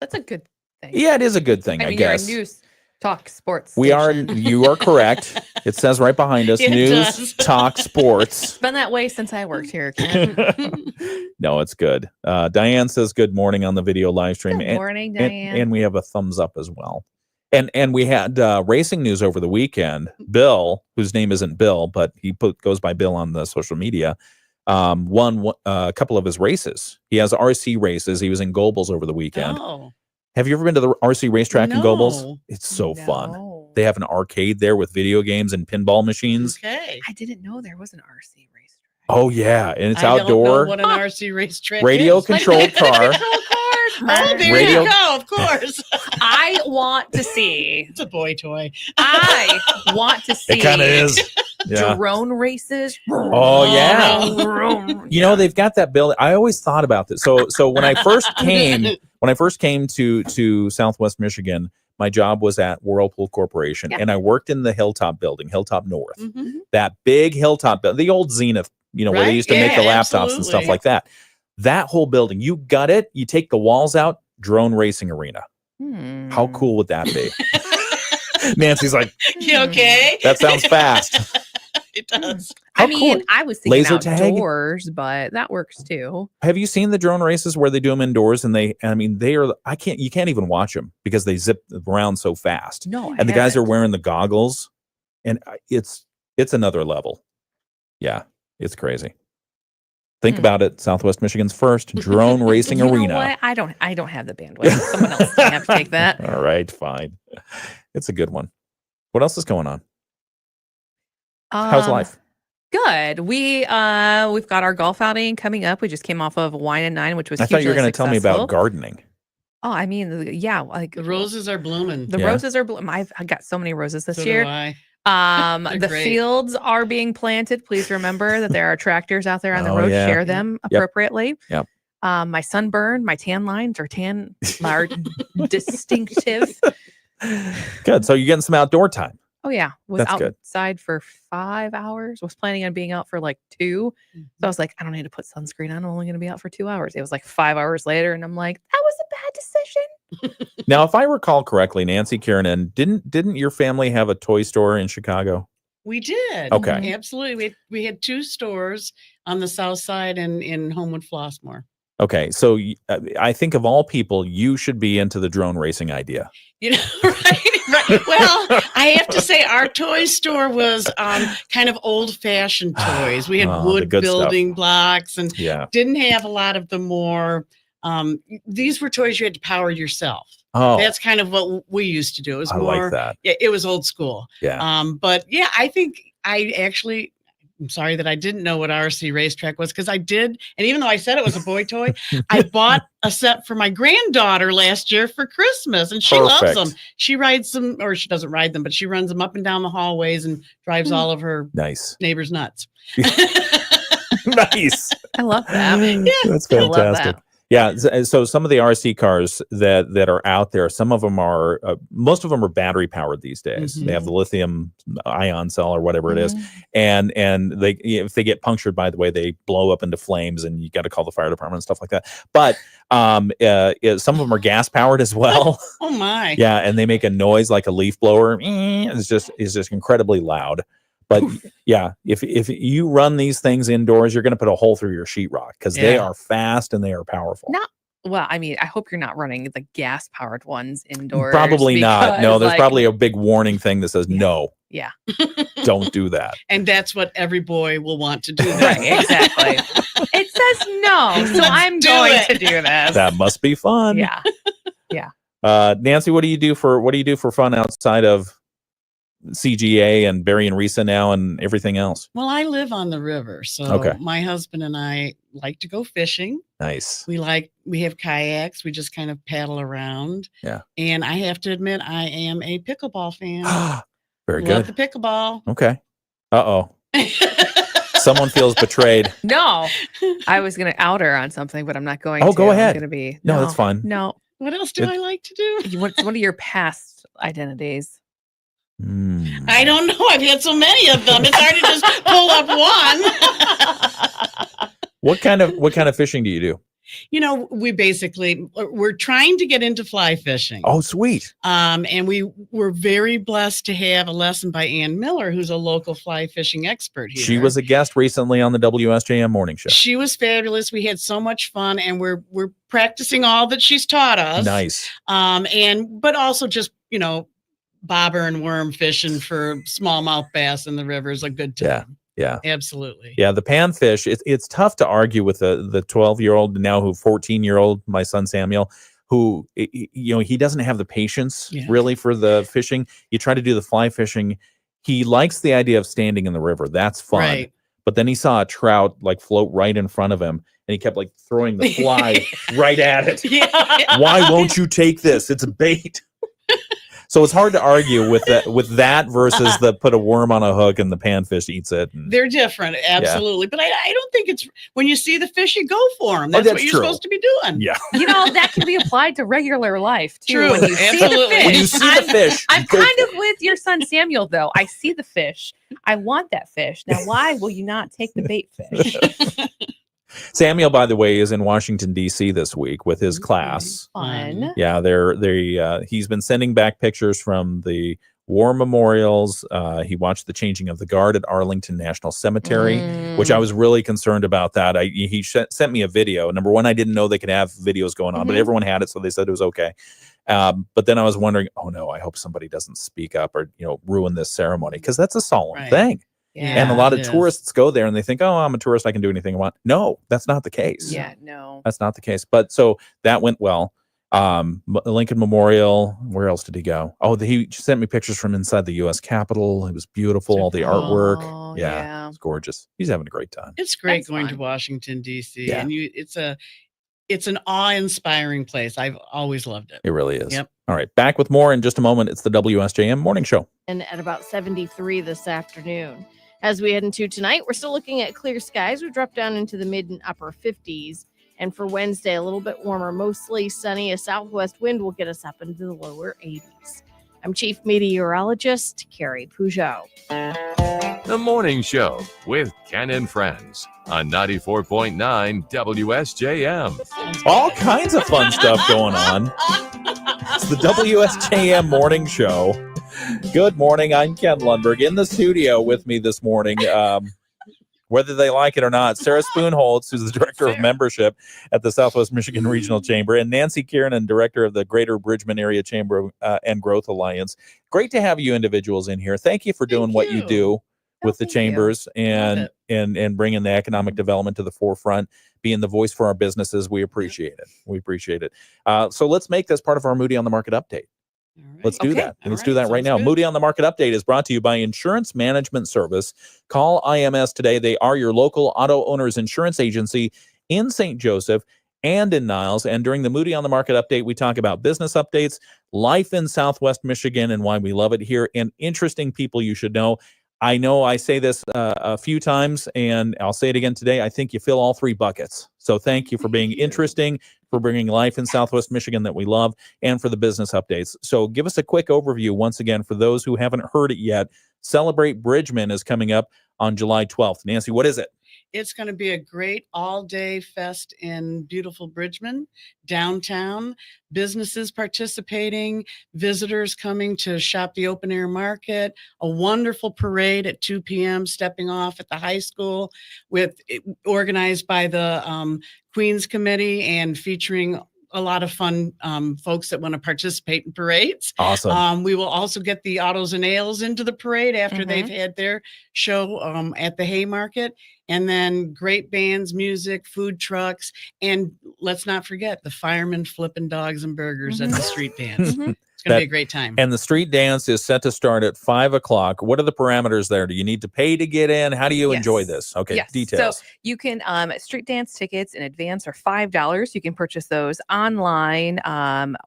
That's a good thing. Yeah, it is a good thing, I mean, guess. You're a news talk sports We station. you are correct. It says right behind us, It news, does. talk, sports. It's been that way since I worked here, Ken. No, it's good. Diane says good morning on the video live stream. Good morning, Diane. And we have a thumbs up as well. And we had racing news over the weekend. Bill, whose name isn't Bill, but he goes by Bill on the social media, won a couple of his races. He has RC races. He was in Gobles over the weekend. Oh. Have you ever been to the RC racetrack in Gobles? No. It's so fun. They have an arcade there with video games and pinball machines. Okay. I didn't know there was an RC race. Oh, yeah. And it's I outdoor. don't know what an RC racetrack Radio is. controlled car. Oh, there Radio- you go. Of course. I want to see. It's a boy toy. I want to see. It kind of is. Yeah. Drone races. Oh, yeah. You know, they've got that building. I always thought about this. So when I first came to Southwest Michigan, my job was at Whirlpool Corporation, and I worked in the Hilltop building, Hilltop North. Mm-hmm. That big Hilltop building, the old Zenith, where they used to make the laptops and stuff like that. That whole building, you gut it, you take the walls out, drone racing arena. How cool would that be? Nancy's like, You okay? that sounds fast. It does. I mean, I was thinking Laser tag? outdoors, but that works too. Have you seen the drone races where they do them indoors and they are, you can't even watch them because they zip around so fast. No, and the guys are wearing the goggles and it's another level. Yeah, it's crazy. Think about it. Southwest Michigan's first drone racing You know arena. what? I don't have the bandwidth. Someone else can have to take that. All right, fine. It's a good one. What else is going on? How's life? Good. We've got our golf outing coming up. We just came off of Wine and Nine, which was I thought you were going to tell me about gardening. Oh, I mean, yeah, like The roses are blooming. the roses are blooming. I got so many roses this So do year. I. The great. fields are being planted. Please remember that there are tractors out there on the Oh, road. yeah. Share them Yep. appropriately. Yep. My sunburn, my tan lines are distinctive. Good. So you're getting some outdoor time. Oh yeah, was That's good. outside for 5 hours. Was planning on being out for like 2. So I was like, I don't need to put sunscreen on. I'm only going to be out for 2 hours. It was like 5 hours later, and I'm like, that was a bad decision. Now, if I recall correctly, Nancy Kiernan, didn't your family have a toy store in Chicago? We did. Okay. Absolutely. We had 2 stores on the south side and in Homewood Flossmoor. Okay, so I think of all people, you should be into the drone racing idea. You know, right. Well, I have to say our toy store was kind of old-fashioned toys. We had Oh, the wood good stuff. building blocks and Yeah. didn't have a lot of the more these were toys you had to power yourself. Oh. That's kind of what we used to do. It was I more like that. Yeah, it was old school. Yeah. But yeah, I think I'm sorry that I didn't know what RC racetrack was because I did. And even though I said it was a boy toy, I bought a set for my granddaughter last year for Christmas. And she loves them. She rides them, or she doesn't ride them, but she runs them up and down the hallways and drives all of her Nice. neighbors nuts. Nice. I love that. Yeah. That's I love fantastic. that. Yeah. So some of the RC cars that are out there, some of them are, most of them are battery powered these days. They have the lithium ion cell or whatever it is. And they, if they get punctured, by the way, they blow up into flames and you got to call the fire department and stuff like that. But some of them are gas powered as well. Oh my. Yeah. And they make a noise like a leaf blower. It's just incredibly loud. But yeah, if you run these things indoors, you're going to put a hole through your sheetrock because they are fast and they are powerful. Well, I mean, I hope you're not running the gas powered ones indoors. Probably not. No, there's like, probably a big warning thing that says no. Yeah. Don't do that. And that's what every boy will want to do. Right, exactly. It says no, so I'm going to do this. That must be fun. Yeah. Yeah. Nancy, what do you do for fun outside of CGA and Barry and Risa now and everything else? Well, I live on the river, so my husband and I like to go fishing. Nice. We have kayaks. We just kind of paddle around. Yeah. And I have to admit, I am a pickleball fan. Very Love good. the pickleball. Okay. Uh-oh. Someone feels betrayed. No, I was going to out her on something, but I'm not going to. Oh, go ahead. I'm going to be. No, that's fine. No. What else do I like to do? What's one of your past identities? I don't know. I've had so many of them. It's hard to just pull up one. What kind of fishing do you do? You know, we're trying to get into fly fishing. Oh, sweet. And we were very blessed to have a lesson by Ann Miller, who's a local fly fishing expert here. She was a guest recently on the WSJM morning show. She was fabulous. We had so much fun, and we're practicing all that she's taught us. Nice. But also just, bobber and worm fishing for smallmouth bass in the river is a good time. Yeah. Absolutely. Yeah, the panfish, it's tough to argue with the 12-year-old, now who 14-year-old, my son Samuel, who, he doesn't have the patience really for the fishing. You try to do the fly fishing. He likes the idea of standing in the river. That's fun. Right. But then he saw a trout float right in front of him, and he kept throwing the fly right at it. Yeah. Why won't you take this? It's a bait. So it's hard to argue with that versus the put a worm on a hook and the panfish eats it. They're different, absolutely. But I don't think it's when you see the fish, you go for them. That's what you're supposed to be doing. Yeah. That can be applied to regular life too. True, When you see the absolutely. fish, When you see the fish, I'm go kind of with your son Samuel though. I see the fish. I want that fish. Now, why will you not take the bait fish? Samuel, by the way, is in Washington, D.C. this week with his class. Fun. Yeah, he's been sending back pictures from the war memorials. He watched the changing of the guard at Arlington National Cemetery, which I was really concerned about that. He sent me a video. Number one, I didn't know they could have videos going on, but everyone had it, so they said it was okay. But then I was wondering, oh no, I hope somebody doesn't speak up or ruin this ceremony, because that's a solemn thing. Yeah, and a lot of tourists go there and they think, oh, I'm a tourist, I can do anything I want. No, that's not the case. Yeah, no. That's not the case. But so that went well. Lincoln Memorial, where else did he go? Oh, he sent me pictures from inside the U.S. Capitol. It was beautiful. All the artwork. Yeah, it's gorgeous. He's having a great time. It's great going to Washington, D.C. Yeah. And it's an awe-inspiring place. I've always loved it. It really is. Yep. All right, back with more in just a moment. It's the WSJM Morning Show. And at about 73 this afternoon. As we head into tonight, we're still looking at clear skies. We drop down into the mid and upper 50s. And for Wednesday, a little bit warmer, mostly sunny. A southwest wind will get us up into the lower 80s. I'm Chief Meteorologist Carrie Peugeot. The Morning Show with Ken and Friends on 94.9 WSJM. All kinds of fun stuff going on. It's the WSJM Morning Show. Good morning. I'm Ken Lundberg. In the studio with me this morning, whether they like it or not, Sarah Spoonholtz, who's the Director of Membership at the Southwest Michigan Regional Chamber, and Nancy Kiernan, Director of the Greater Bridgman Area Chamber and Growth Alliance. Great to have you individuals in here. Thank you for doing what you do with the chambers and bringing the economic development to the forefront, being the voice for our businesses. We appreciate it. We appreciate it. So let's make this part of our Moody on the Market update. Let's do that. Let's do that right now. Moody on the Market update is brought to you by Insurance Management Service. Call IMS today. They are your local auto owners insurance agency in St. Joseph and in Niles. And during the Moody on the Market update, we talk about business updates, life in Southwest Michigan and why we love it here, and interesting people you should know. I know I say this a few times, and I'll say it again today. I think you fill all three buckets. So thank you for being interesting, for bringing life in Southwest Michigan that we love, and for the business updates. So give us a quick overview once again for those who haven't heard it yet. Celebrate Bridgman is coming up on July 12th. Nancy, what is it? It's going to be a great all-day fest in beautiful Bridgman, downtown. Businesses participating, visitors coming to shop the open-air market, a wonderful parade at 2 p.m. stepping off at the high school, organized by the Queens Committee and featuring a lot of fun folks that want to participate in parades. Awesome. We will also get the Autos and Ales into the parade after they've had their show at the Haymarket. And then great bands, music, food trucks, and let's not forget the firemen flipping dogs and burgers at the street dance. It's going to be a great time. And the street dance is set to start at 5 o'clock. What are the parameters there? Do you need to pay to get in? How do you enjoy this? Okay, details. So you can, street dance tickets in advance are $5. You can purchase those online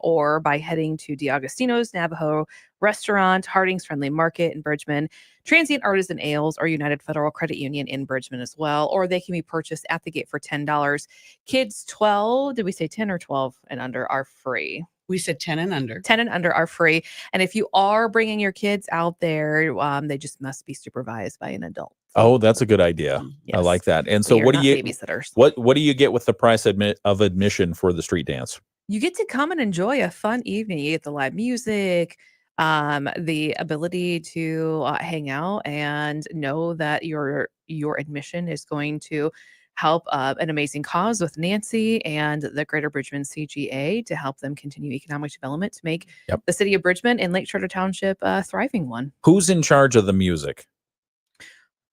or by heading to DiAgostino's Navajo Restaurant, Harding's Friendly Market in Bridgman, Transient Artisan Ales, or United Federal Credit Union in Bridgman as well, or they can be purchased at the gate for $10. Kids 12, did we say 10 or 12 and under are free? We said 10 and under. 10 and under are free. And if you are bringing your kids out there, they just must be supervised by an adult. Oh, that's a good idea. Yes. I like that. And so We are what do not you babysitters. what do you get with the price of admission for the street dance? You get to come and enjoy a fun evening. You get the live music, the ability to hang out and know that your admission is going to help an amazing cause with Nancy and the Greater Bridgman CGA to help them continue economic development to make the city of Bridgman and Lake Charter Township a thriving one. Who's in charge of the music?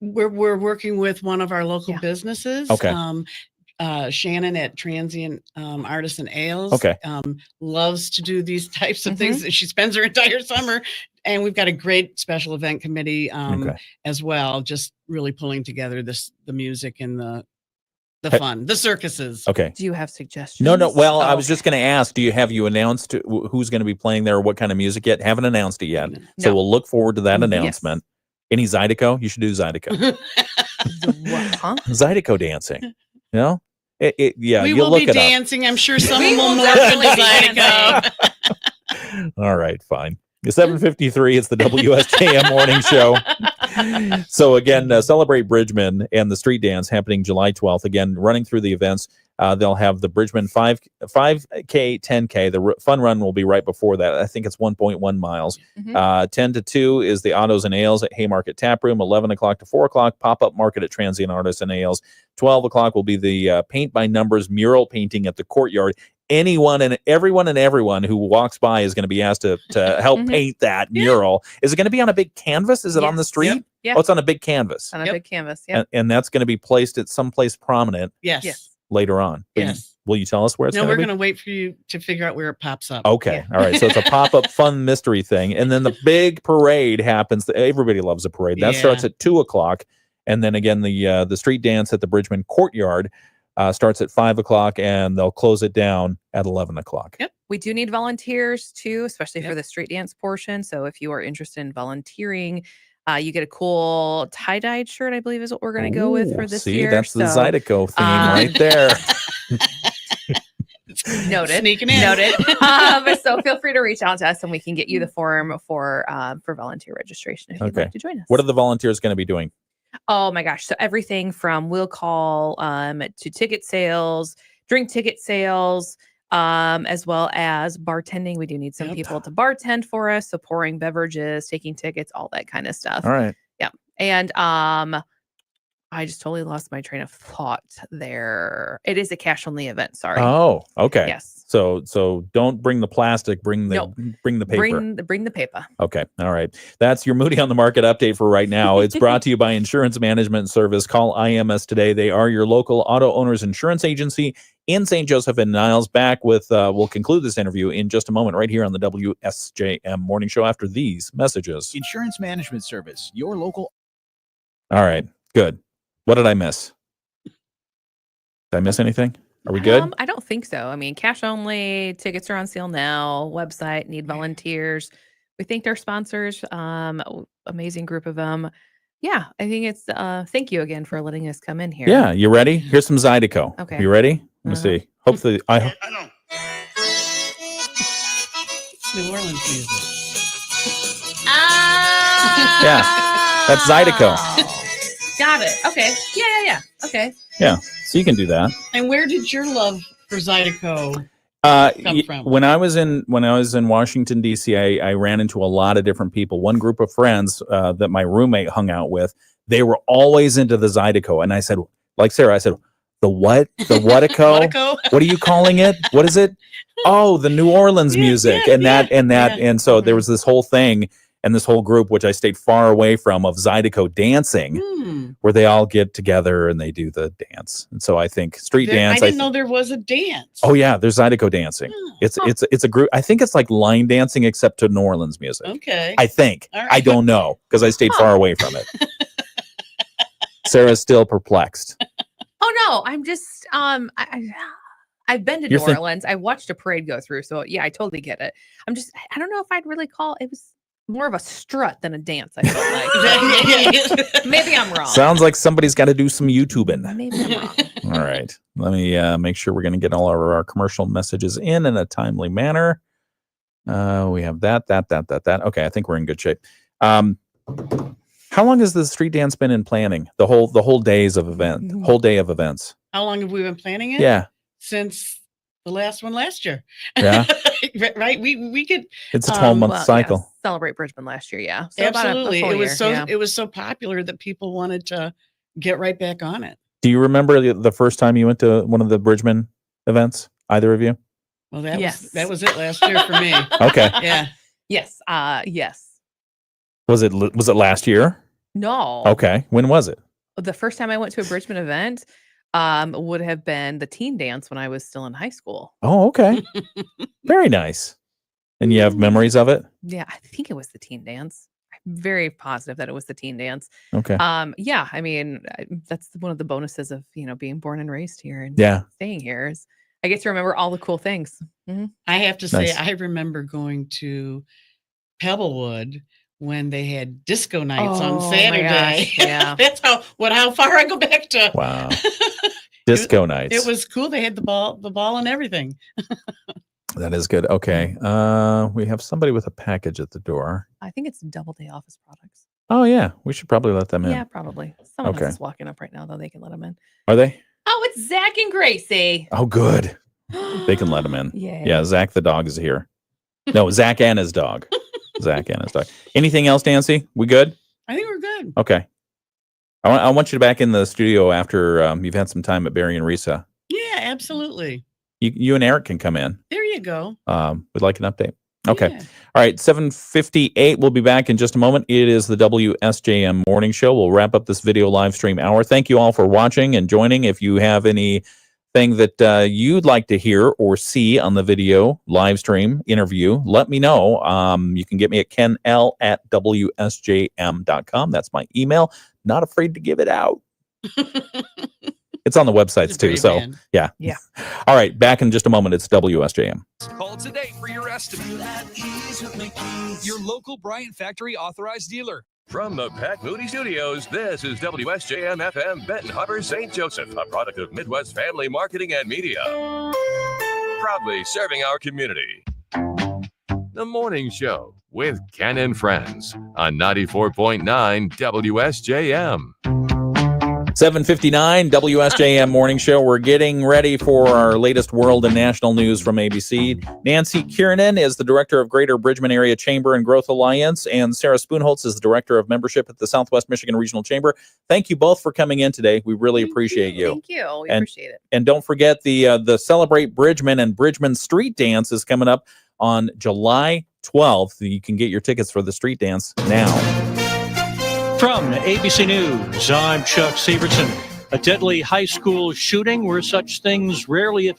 We're working with one of our local businesses. Okay. Shannon at Transient Artisan Ales. Okay. Loves to do these types of things. She spends her entire summer, and we've got a great special event committee as well, just really pulling together the music and the fun, the circuses. Okay. Do you have suggestions? No. Well, I was just going to ask, have you announced who's going to be playing there, or what kind of music yet? Haven't announced it yet. So we'll look forward to that announcement. Any Zydeco? You should do Zydeco. Zydeco dancing. You know? We will be dancing. I'm sure someone will morph into Zydeco. All right, fine. 7:53. It's the WSJM Morning Show. So again, celebrate Bridgman and the street dance happening July 12th. Again, running through the events. They'll have the Bridgman 5K, 10K. The fun run will be right before that. I think it's 1.1 miles. 10 to 2 is the Autos and Ales at Haymarket Tap Room. 11 o'clock to 4 o'clock, pop-up market at Transient Artists and Ales. 12 o'clock will be the paint by numbers mural painting at the courtyard. Everyone who walks by is going to be asked to help paint that mural. Is it going to be on a big canvas? Is it on the street? Yeah. Oh, it's on a big canvas. On a big canvas, yeah. And that's going to be placed at some place prominent. Yes. Later on. Will you tell us where it's going to be? No, we're going to wait for you to figure out where it pops up. Okay. All right. So it's a pop-up fun mystery thing. And then the big parade happens. Everybody loves a parade. That starts at 2 o'clock. And then again, the street dance at the Bridgman Courtyard starts at 5 o'clock, and they'll close it down at 11 o'clock. Yep. We do need volunteers too, especially for the street dance portion. So if you are interested in volunteering, you get a cool tie-dyed shirt, I believe is what we're going to go with for this year. See, that's the Zydeco theme right there. Noted. Sneaking in. Noted. So feel free to reach out to us and we can get you the form for volunteer registration if you'd like to join us. What are the volunteers going to be doing? Oh my gosh. So everything from will call to ticket sales, drink ticket sales, as well as bartending. We do need some people to bartend for us. So pouring beverages, taking tickets, all that kind of stuff. All right. Yeah. And I just totally lost my train of thought there. It is a cash only event. Sorry. Oh, okay. Yes. So don't bring the plastic, bring the paper. Bring the paper. Okay. All right. That's your Moody on the Market update for right now. It's brought to you by Insurance Management Service. Call IMS today. They are your local auto owners insurance agency in St. Joseph and Niles. Back with, we'll conclude this interview in just a moment right here on the WSJM Morning Show after these messages. Insurance Management Service, your local. All right. Good. What did I miss? Did I miss anything? Are we good? I don't think so. I mean, cash only, tickets are on sale now, website, need volunteers. We thanked our sponsors, amazing group of them. Yeah, I think it's, thank you again for letting us come in here. Yeah, you ready? Here's some Zydeco. Okay. You ready? Let me see. Hopefully, New Orleans music. Yeah, that's Zydeco. Got it. Okay. Yeah. Okay. Yeah, so you can do that. And where did your love for Zydeco come from? When I was in Washington D.C., I ran into a lot of different people. One group of friends that my roommate hung out with, they were always into the Zydeco, and I said, like Sarah, I said, the what? The whatico? What are you calling it? What is it? Oh, the New Orleans music, and so there was this whole thing. And this whole group, which I stayed far away from, of Zydeco dancing, where they all get together and they do the dance. And so I think street dance. I didn't know there was a dance. Oh yeah, there's Zydeco dancing. It's a group. I think it's like line dancing except to New Orleans music. Okay. I think. All right. I don't know because I stayed far away from it. Sarah's still perplexed. Oh no, I'm just I've been to New Orleans. I watched a parade go through, so yeah, I totally get it. I don't know if I'd really call it was more of a strut than a dance. I felt like maybe I'm wrong. Sounds like somebody's got to do some YouTubing. Maybe I'm wrong. All right, let me make sure we're going to get all of our commercial messages in a timely manner. We have that. Okay, I think we're in good shape. How long has the street dance been in planning? The whole days of event, whole day of events. How long have we been planning it? Yeah, since the last one last year. Yeah. Right. We could. It's a 12-month cycle. Yeah, celebrate Bridgman last year. Yeah. So Absolutely. About a full year. It was so popular that people wanted to get right back on it. Do you remember the first time you went to one of the Bridgman events? Either of you? Well, that was it last year for me. Okay. Yeah. Yes. Yes. Was it last year? No. Okay. When was it? The first time I went to a Bridgman event would have been the teen dance when I was still in high school. Oh, okay. Very nice. And you have memories of it? Yeah, I think it was the teen dance. I'm very positive that it was the teen dance. Okay. Yeah, I mean, that's one of the bonuses of, being born and raised here and staying here is I get to remember all the cool things. Mm-hmm. I have to say, I remember going to Pebblewood when they had disco nights on Saturday. Gosh, yeah. That's how far I go back to. Wow. Disco nights. It was cool. They had the ball and everything. That is good. Okay. We have somebody with a package at the door. I think it's Doubleday Office Products. Oh yeah. We should probably let them in. Yeah, probably. Someone else is walking up right now, though. They can let them in. Are they? Oh, it's Zach and Gracie. Oh, good. They can let them in. Yay. Yeah. Zach the dog is here. No, Zach and his dog. Zach and his dog. Anything else, Nancy? We good? I think we're good. Okay. I want you back in the studio after you've had some time at Barry and Risa. Yeah, absolutely. You and Eric can come in. There you go. We'd like an update. Okay. Yeah. All right. 7:58. We'll be back in just a moment. It is the WSJM Morning Show. We'll wrap up this video live stream hour. Thank you all for watching and joining. If you have anything that you'd like to hear or see on the video live stream interview, let me know. You can get me at kenl@wsjm.com. That's my email. Not afraid to give it out. It's on the websites too. So yeah. All right. Back in just a moment. It's WSJM. Call today for your estimate. Your local Bryant Factory authorized dealer. From the Pat Moody Studios, this is WSJM FM Benton Harbor, St. Joseph, a product of Midwest Family Marketing and Media. Proudly serving our community. The Morning Show with Ken and Friends on 94.9 WSJM. 7:59 WSJM Morning Show. We're getting ready for our latest world and national news from ABC. Nancy Kiernan is the director of Greater Bridgman Area Chamber and Growth Alliance, and Sarah Spoonholtz is the director of membership at the Southwest Michigan Regional Chamber. Thank you both for coming in today. We really appreciate you. Thank you. We appreciate it. And don't forget the Celebrate Bridgman and Bridgman Street Dance is coming up on July 12th. You can get your tickets for the street dance now. From ABC News, I'm Chuck Severson. A deadly high school shooting where such things rarely affect